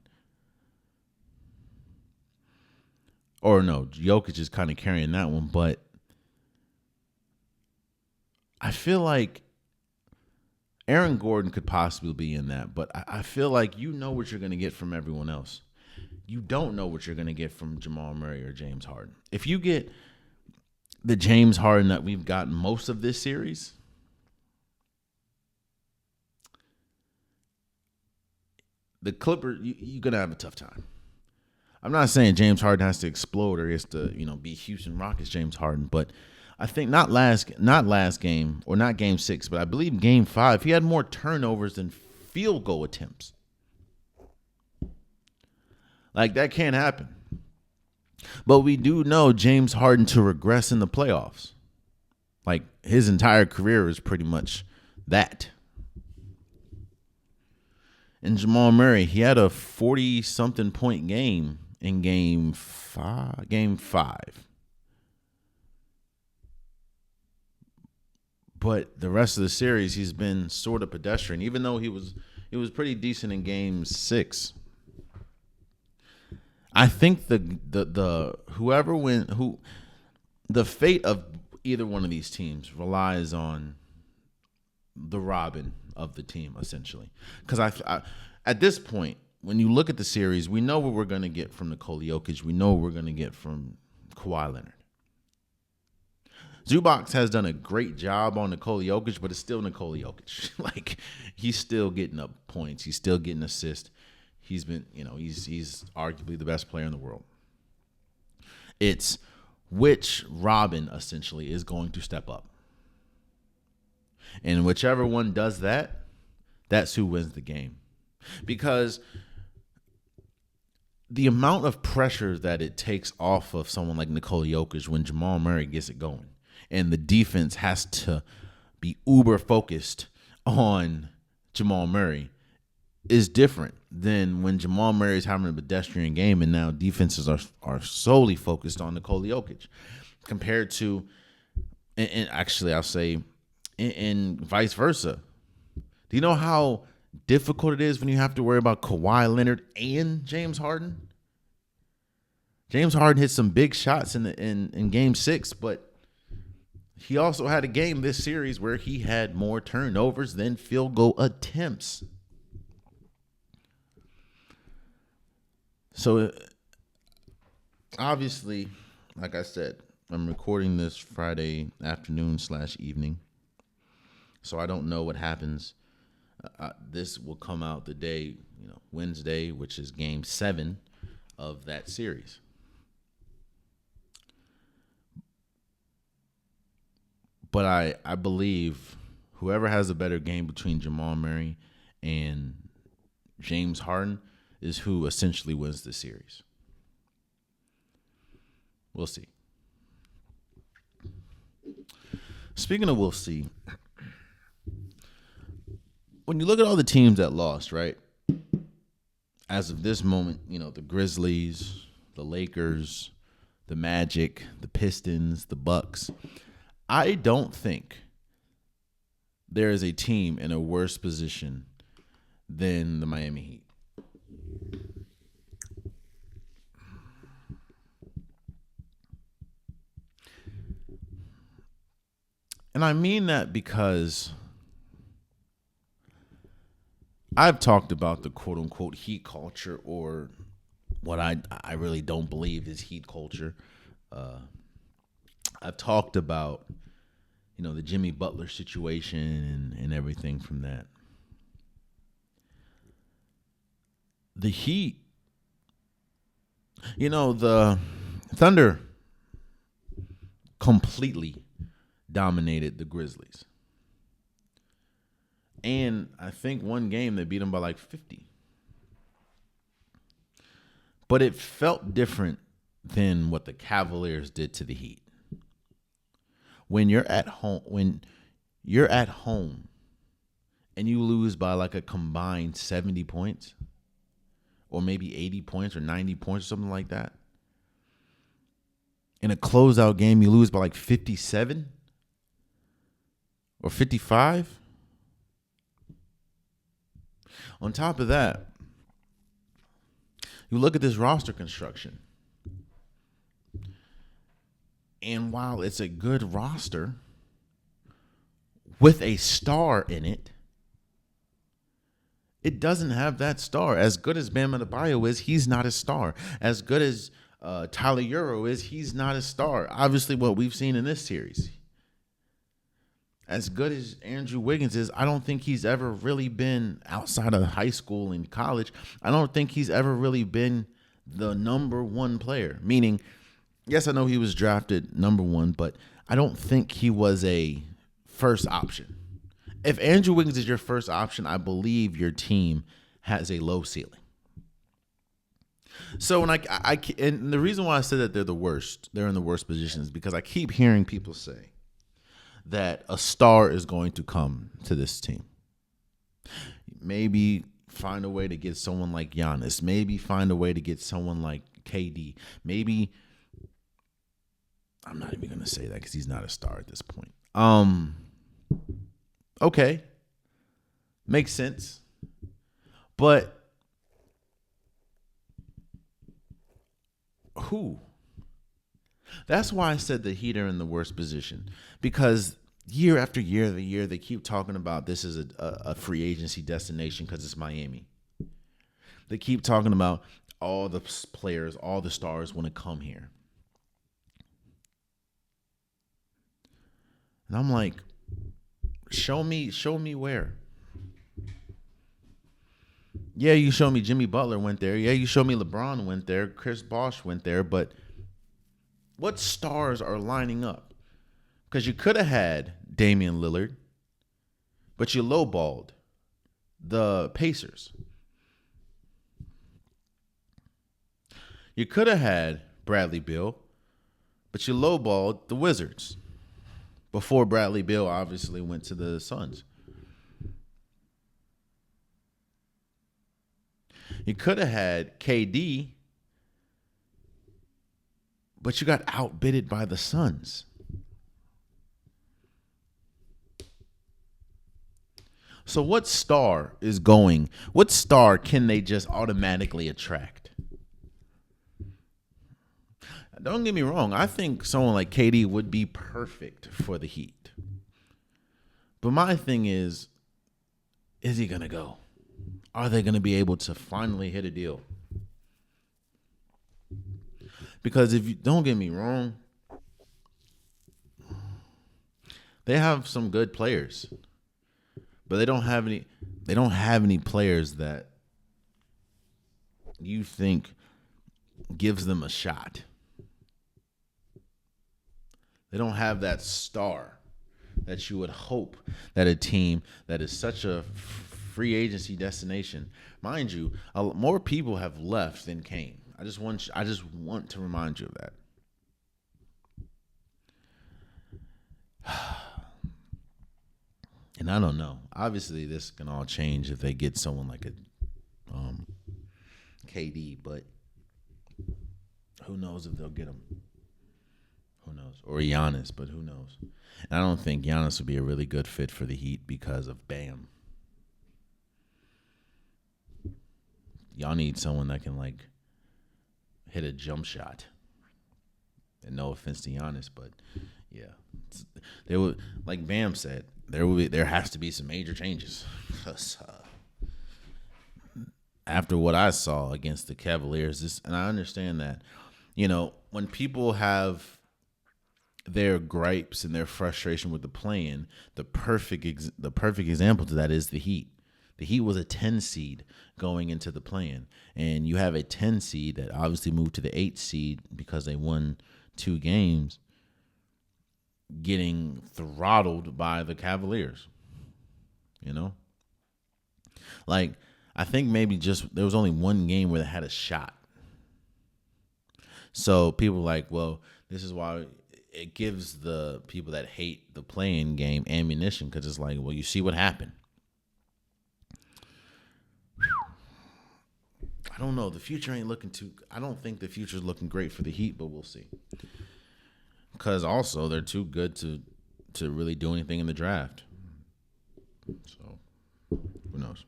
Or no, Jokic is kind of carrying that one, but I feel like Aaron Gordon could possibly be in that, but I feel like you know what you're going to get from everyone else. You don't know what you're going to get from Jamal Murray or James Harden. If you get the James Harden that we've gotten most of this series, the Clippers, you're going to have a tough time. I'm not saying James Harden has to explode or he has to, be Houston Rockets James Harden, but I think not last game or not game 6, but I believe game 5, he had more turnovers than field goal attempts. Like, that can't happen. But we do know James Harden to regress in the playoffs. Like, his entire career is pretty much that. And Jamal Murray, he had a 40-something point game in game 5. But the rest of the series, he's been sort of pedestrian, even though he was pretty decent in game 6. I think the fate of either one of these teams relies on the Robin of the team, essentially. Because I at this point, when you look at the series, we know what we're going to get from Nikola Jokic. We know what we're going to get from Kawhi Leonard. Zubac has done a great job on Nikola Jokic, but it's still Nikola Jokic. Like, he's still getting up points. He's still getting assists. He's been, he's arguably the best player in the world. It's which Robin, essentially, is going to step up. And whichever one does that, that's who wins the game. Because the amount of pressure that it takes off of someone like Nikola Jokic when Jamal Murray gets it going, and the defense has to be uber focused on Jamal Murray, is different than when Jamal Murray is having a pedestrian game and now defenses are solely focused on Nikola Jokic, compared to, and actually I'll say, and vice versa. Do you know how difficult it is when you have to worry about Kawhi Leonard and James Harden? James Harden hit some big shots in game 6, but he also had a game this series where he had more turnovers than field goal attempts. So, obviously, like I said, I'm recording this Friday afternoon/evening, so I don't know what happens. This will come out the day, Wednesday, which is game 7 of that series. But I believe whoever has a better game between Jamal Murray and James Harden is who essentially wins the series. We'll see. Speaking of we'll see, when you look at all the teams that lost, right? As of this moment, the Grizzlies, the Lakers, the Magic, the Pistons, the Bucks. I don't think there is a team in a worse position than the Miami Heat. And I mean that because I've talked about the quote-unquote Heat culture, or what I really don't believe is Heat culture. I've talked about, the Jimmy Butler situation and everything from that. The Heat, the Thunder completely dominated the Grizzlies. And I think one game they beat them by like 50. But it felt different than what the Cavaliers did to the Heat. When you're at home, and you lose by like a combined 70 points, or maybe 80 points or 90 points or something like that. In a closeout game, you lose by like 57 or 55. On top of that, you look at this roster construction. And while it's a good roster with a star in it, it doesn't have that star. As good as Bam Adebayo is, he's not a star. As good as Tyler Euro is, he's not a star. Obviously, what we've seen in this series. As good as Andrew Wiggins is, I don't think he's ever really been, outside of high school and college, I don't think he's ever really been the number one player. Meaning, yes, I know he was drafted number one, but I don't think he was a first option. If Andrew Wiggins is your first option, I believe your team has a low ceiling. So when and the reason why I said that they're the worst, they're in the worst position, is because I keep hearing people say that a star is going to come to this team. Maybe find a way to get someone like Giannis. Maybe find a way to get someone like KD. Maybe, I'm not even going to say that because he's not a star at this point. Okay. Makes sense. But who? That's why I said the Heat are in the worst position, because year after year, they keep talking about this is a free agency destination because it's Miami. They keep talking about all the players, all the stars want to come here. And I'm like, show me where. Yeah, you show me Jimmy Butler went there. Yeah, you show me LeBron went there. Chris Bosh went there. But what stars are lining up? Because you could have had Damian Lillard, but you lowballed the Pacers. You could have had Bradley Beal, but you lowballed the Wizards before Bradley Beal obviously went to the Suns. You could have had KD, but you got outbidded by the Suns. So what star can they just automatically attract? Don't get me wrong. I think someone like KD would be perfect for the Heat. But my thing is he going to go? Are they going to be able to finally hit a deal? Because if you don't get me wrong, they have some good players, but they don't have any players that you think gives them a shot. They don't have that star that you would hope that a team that is such a free agency destination, mind you, more people have left than came. I just want to remind you of that. And I don't know. Obviously, this can all change if they get someone like a KD, but who knows if they'll get him. Who knows? Or Giannis, but who knows? And I don't think Giannis would be a really good fit for the Heat because of Bam. Y'all need someone that can, like, hit a jump shot. And no offense to Giannis, but yeah. They would, like Bam said, there has to be some major changes. After what I saw against the Cavaliers, and I understand that, when people have their gripes and their frustration with the play-in, the perfect example to that is the Heat. The Heat was a 10 seed going into the play-in, and you have a 10 seed that obviously moved to the 8 seed because they won 2 games, getting throttled by the Cavaliers. Like, I think maybe just there was only one game where they had a shot. So people were like, well, this is why it gives the people that hate the play-in game ammunition, because it's like, well, you see what happened. I don't know. The future ain't looking too. I don't think the future's looking great for the Heat, but we'll see. Because also they're too good to really do anything in the draft. So who knows?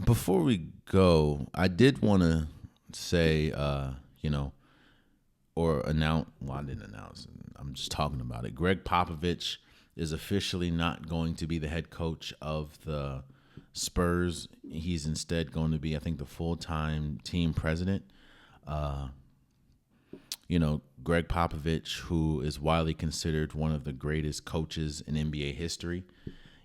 Before we go, I did want to say, or announce. Well, I didn't announce. I'm just talking about it. Gregg Popovich is officially not going to be the head coach of the Spurs. He's instead going to be, I think, the full-time team president. Gregg Popovich, who is widely considered one of the greatest coaches in NBA history.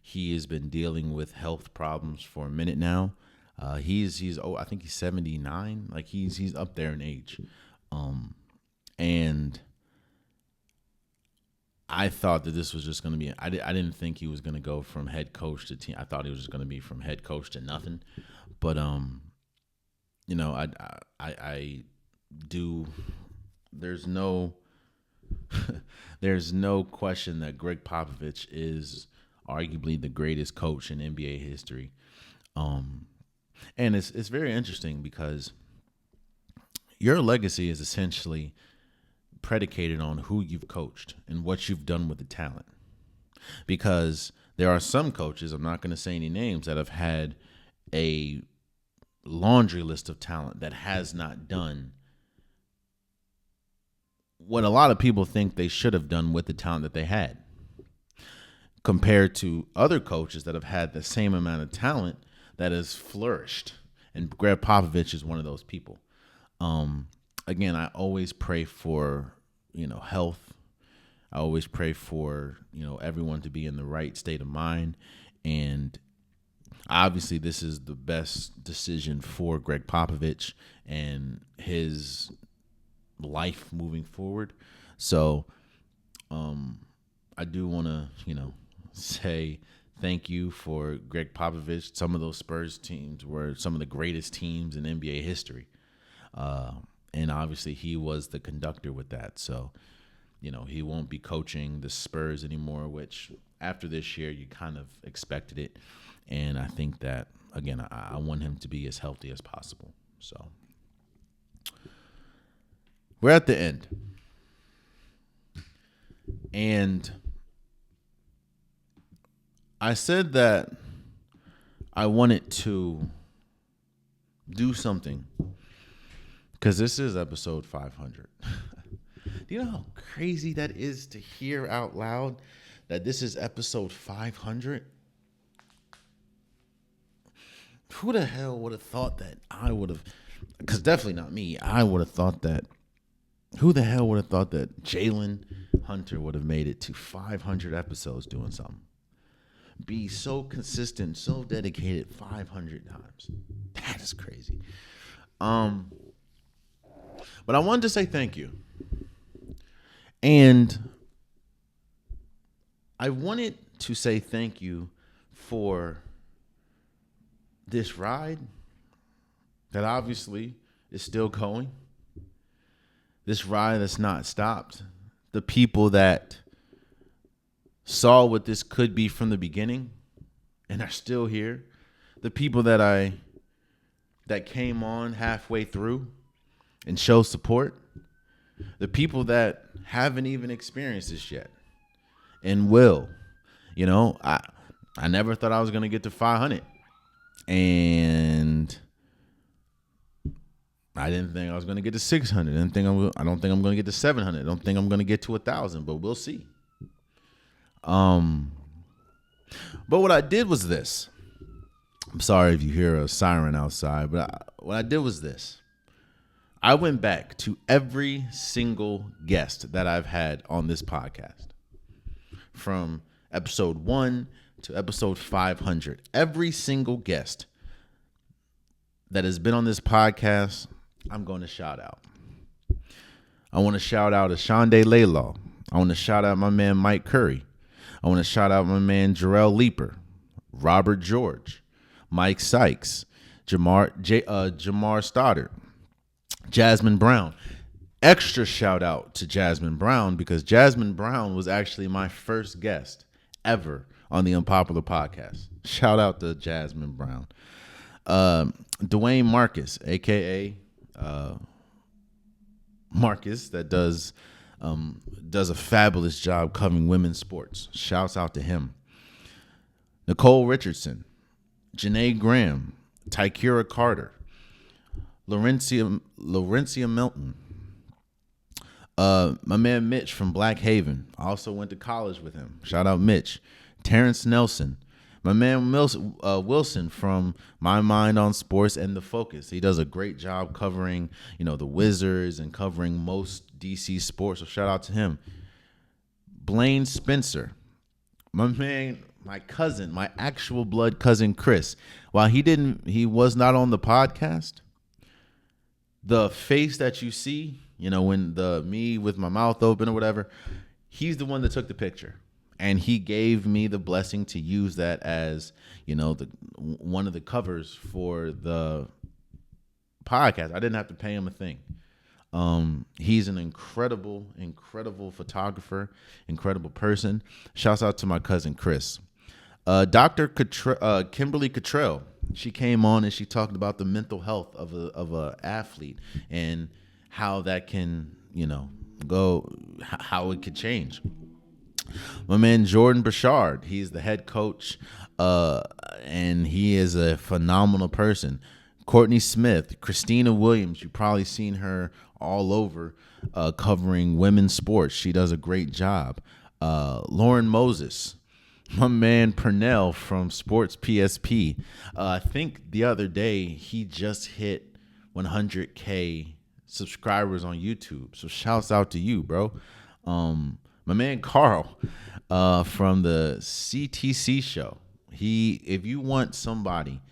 He has been dealing with health problems for a minute now. I think he's 79. Like he's up there in age. And I thought that this was just going to be. I didn't think he was going to go from head coach to team. I thought he was just going to be from head coach to nothing. But I do. There's no question that Gregg Popovich is arguably the greatest coach in NBA history. And it's very interesting because your legacy is essentially predicated on who you've coached and what you've done with the talent. Because there are some coaches, I'm not going to say any names, that have had a laundry list of talent that has not done what a lot of people think they should have done with the talent that they had, compared to other coaches that have had the same amount of talent that has flourished. And Gregg Popovich is one of those people. Again, I always pray for, health. I always pray for, everyone to be in the right state of mind. And obviously this is the best decision for Gregg Popovich and his life moving forward. So I do want to, say thank you for Gregg Popovich. Some of those Spurs teams were some of the greatest teams in NBA history. And obviously he was the conductor with that. So, he won't be coaching the Spurs anymore, which after this year, you kind of expected it. And I think that, again, I want him to be as healthy as possible. So we're at the end. And I said that I wanted to do something because this is episode 500. Do you know how crazy that is to hear out loud that this is episode 500? Who the hell would have thought that I would have, because definitely not me, I would have thought that, who the hell would have thought that Jalen Hunter would have made it to 500 episodes doing something? Be so consistent, so dedicated 500 times. That is crazy. But I wanted to say thank you. And I wanted to say thank you for this ride that obviously is still going. This ride that's not stopped. The people that saw what this could be from the beginning and are still here. The people that came on halfway through and show support. The people that haven't even experienced this yet and will. I never thought I was going to get to 500. And I didn't think I was going to get to 600. I don't think I'm going to get to 700. I don't think I'm going to get to 1,000, but we'll see. But what I did was this. I'm sorry if you hear a siren outside, but what I did was this. I went back to every single guest that I've had on this podcast, from episode 1 to episode 500. Every single guest that has been on this podcast, I'm going to shout out. I want to shout out Ashande Laylaw. I want to shout out my man Mike Curry. I want to shout out my man Jarrell Leaper, Robert George, Mike Sykes, Jamar Stoddard, Jasmine Brown. Extra shout out to Jasmine Brown because Jasmine Brown was actually my first guest ever on the Unpopular podcast. Shout out to Jasmine Brown. Dwayne Marcus, a.k.a. Marcus, that does a fabulous job covering women's sports. Shouts out to him. Nicole Richardson, Janae Graham, Tykira Carter, Laurencia Milton, my man Mitch from Black Haven. I also went to college with him. Shout out Mitch. Terrence Nelson, my man Wilson from My Mind on Sports and The Focus. He does a great job covering, the Wizards and covering most DC sports. So shout out to him. Blaine Spencer, my man, my cousin, my actual blood cousin Chris. While he was not on the podcast, the face that you see, when me with my mouth open or whatever, he's the one that took the picture. And he gave me the blessing to use that as, one of the covers for the podcast. I didn't have to pay him a thing. He's an incredible, incredible photographer, incredible person. Shouts out to my cousin Chris. Dr. Kimberly Cottrell, she came on and she talked about the mental health of a athlete and how that can, go, how it could change. My man Jordan Burchard, he's the head coach, and he is a phenomenal person. Courtney Smith, Christina Williams, you've probably seen her all over covering women's sports. She does a great job. Lauren Moses, my man Pernell from Sports PSP. I think the other day he just hit 100K subscribers on YouTube. So shouts out to you, bro. My man Carl from the CTC show. If you want somebody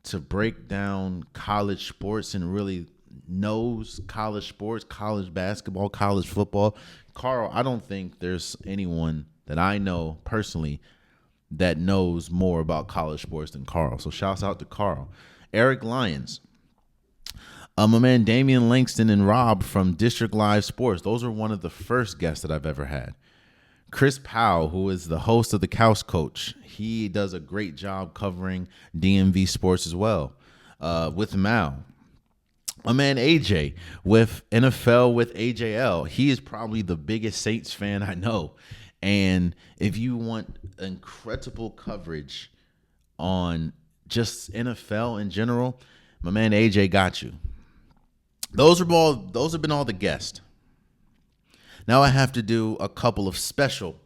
to break down college sports and really knows college sports, college basketball, college football, Carl, I don't think there's anyone that I know personally that knows more about college sports than Carl. So shouts out to Carl. Eric Lyons. My man Damian Langston and Rob from District Live Sports. Those are one of the first guests that I've ever had. Chris Powell, who is the host of The Couch Coach. He does a great job covering DMV sports as well. With Mal. My man AJ with NFL with AJL. He is probably the biggest Saints fan I know. And if you want incredible coverage on just NFL in general, my man AJ got you. Those have been all the guests. Now I have to do a couple of special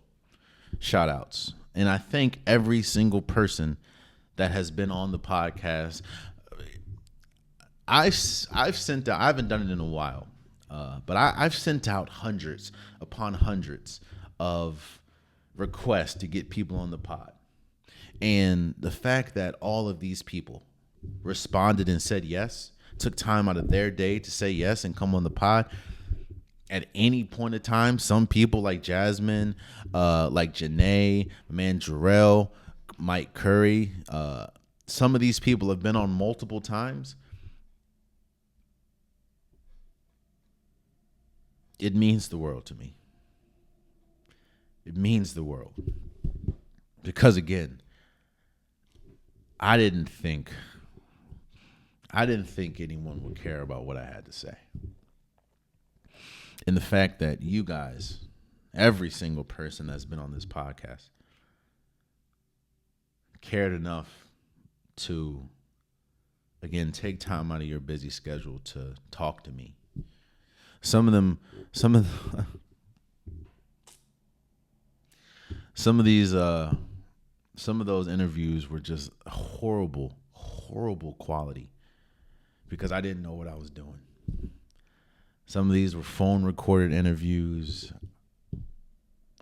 shout outs. And I thank every single person that has been on the podcast. I've sent out, I haven't done it in a while, but I've sent out hundreds upon hundreds of requests to get people on the pod. And the fact that all of these people responded and said yes, took time out of their day to say yes and come on the pod at any point of time. Some people like Jasmine, like Janae, man Jarrell, Mike Curry, some of these people have been on multiple times. It means the world to me. It means the world. Because again, I didn't think anyone would care about what I had to say. And the fact that you guys, every single person that's been on this podcast, cared enough to, again, take time out of your busy schedule to talk to me. Some of those interviews were just horrible quality because I didn't know what I was doing. Some of these were phone recorded interviews.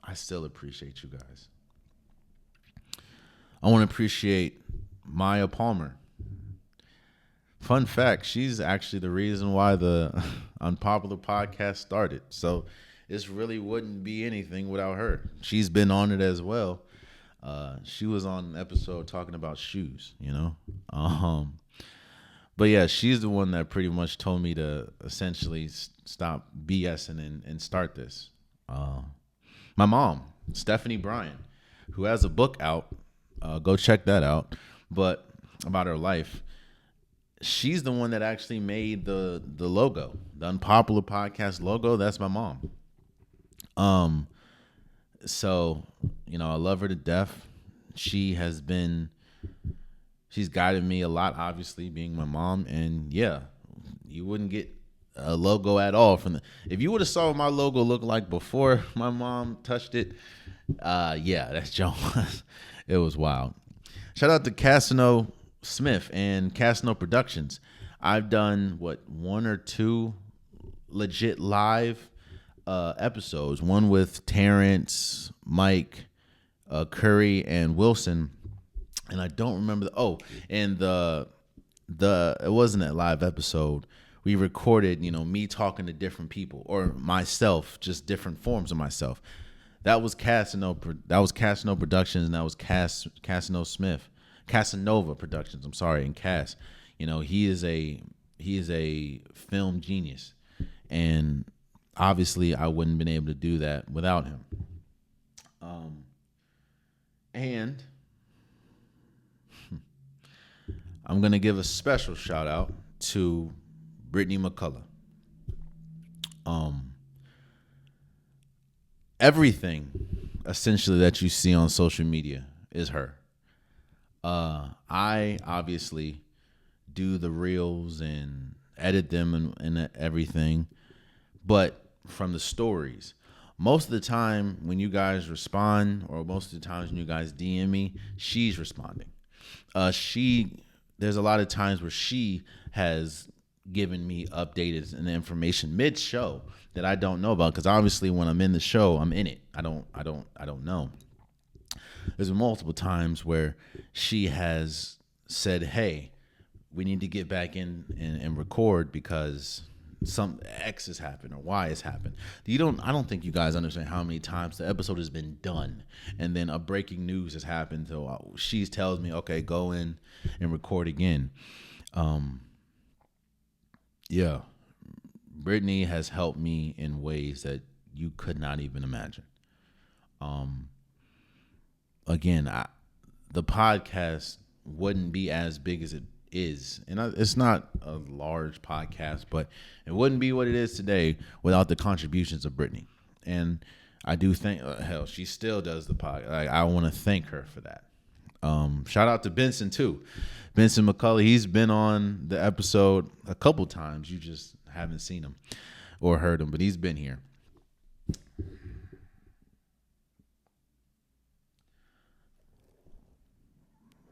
I still appreciate you guys. I want to appreciate Maya Palmer. Fun fact, she's actually the reason why the Unpopular podcast started. So this really wouldn't be anything without her. She's been on it as well. She was on an episode talking about shoes, But yeah, she's the one that pretty much told me to essentially stop BSing and start this. My mom, Stephanie Bryan, who has a book out. Go check that out. But about her life, she's the one that actually made the logo, the Unpopular podcast logo. That's my mom. So, I love her to death. She's guided me a lot, obviously, being my mom. And yeah, you wouldn't get a logo at all if you would have saw what my logo looked like before my mom touched it. Yeah, that's Joe. It was wild. Shout out to Cassino Smith and Cassino Productions. I've done one or two legit live episodes. One with Terrence, Mike, Curry, and Wilson. And I don't remember and it wasn't a live episode. We recorded, me talking to different people or myself, just different forms of myself. That was Casanova Productions, and that was Casanova Productions. I'm sorry, and Cass. He is a film genius, and obviously I wouldn't have been able to do that without him. And I'm gonna give a special shout out to Brittany McCullough. Everything essentially that you see on social media is her. I obviously do the reels and edit them and everything, but from the stories, most of the time when you guys respond, or most of the times when you guys DM me, she's responding. There's a lot of times where she has given me updated and information mid-show that I don't know about, because obviously when I'm in the show, I'm in it. I don't know. There's multiple times where she has said, "Hey, we need to get back in and record because some X has happened or Y has happened." I don't think you guys understand how many times the episode has been done and then a breaking news has happened. So she tells me, "Okay, go in and record again." Yeah, Brittany has helped me in ways that you could not even imagine. Again, the podcast wouldn't be as big as it is, and it's not a large podcast, but it wouldn't be what it is today without the contributions of Brittany. And I do think, she still does the podcast. I want to thank her for that. Shout out to Benson too. Benson McCullough, he's been on the episode a couple times. You just haven't seen him or heard him, but he's been here.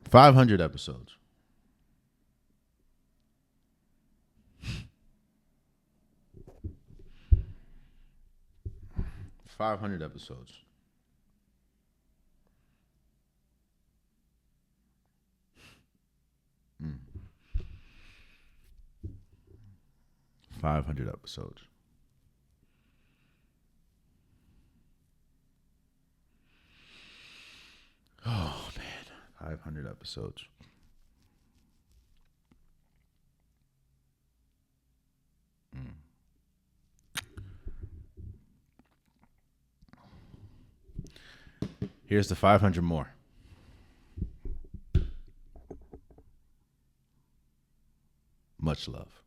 $500 episodes. 500 episodes. Mm. 500 episodes. Oh, man. 500 episodes. Mm. Here's the 500 more. Much love.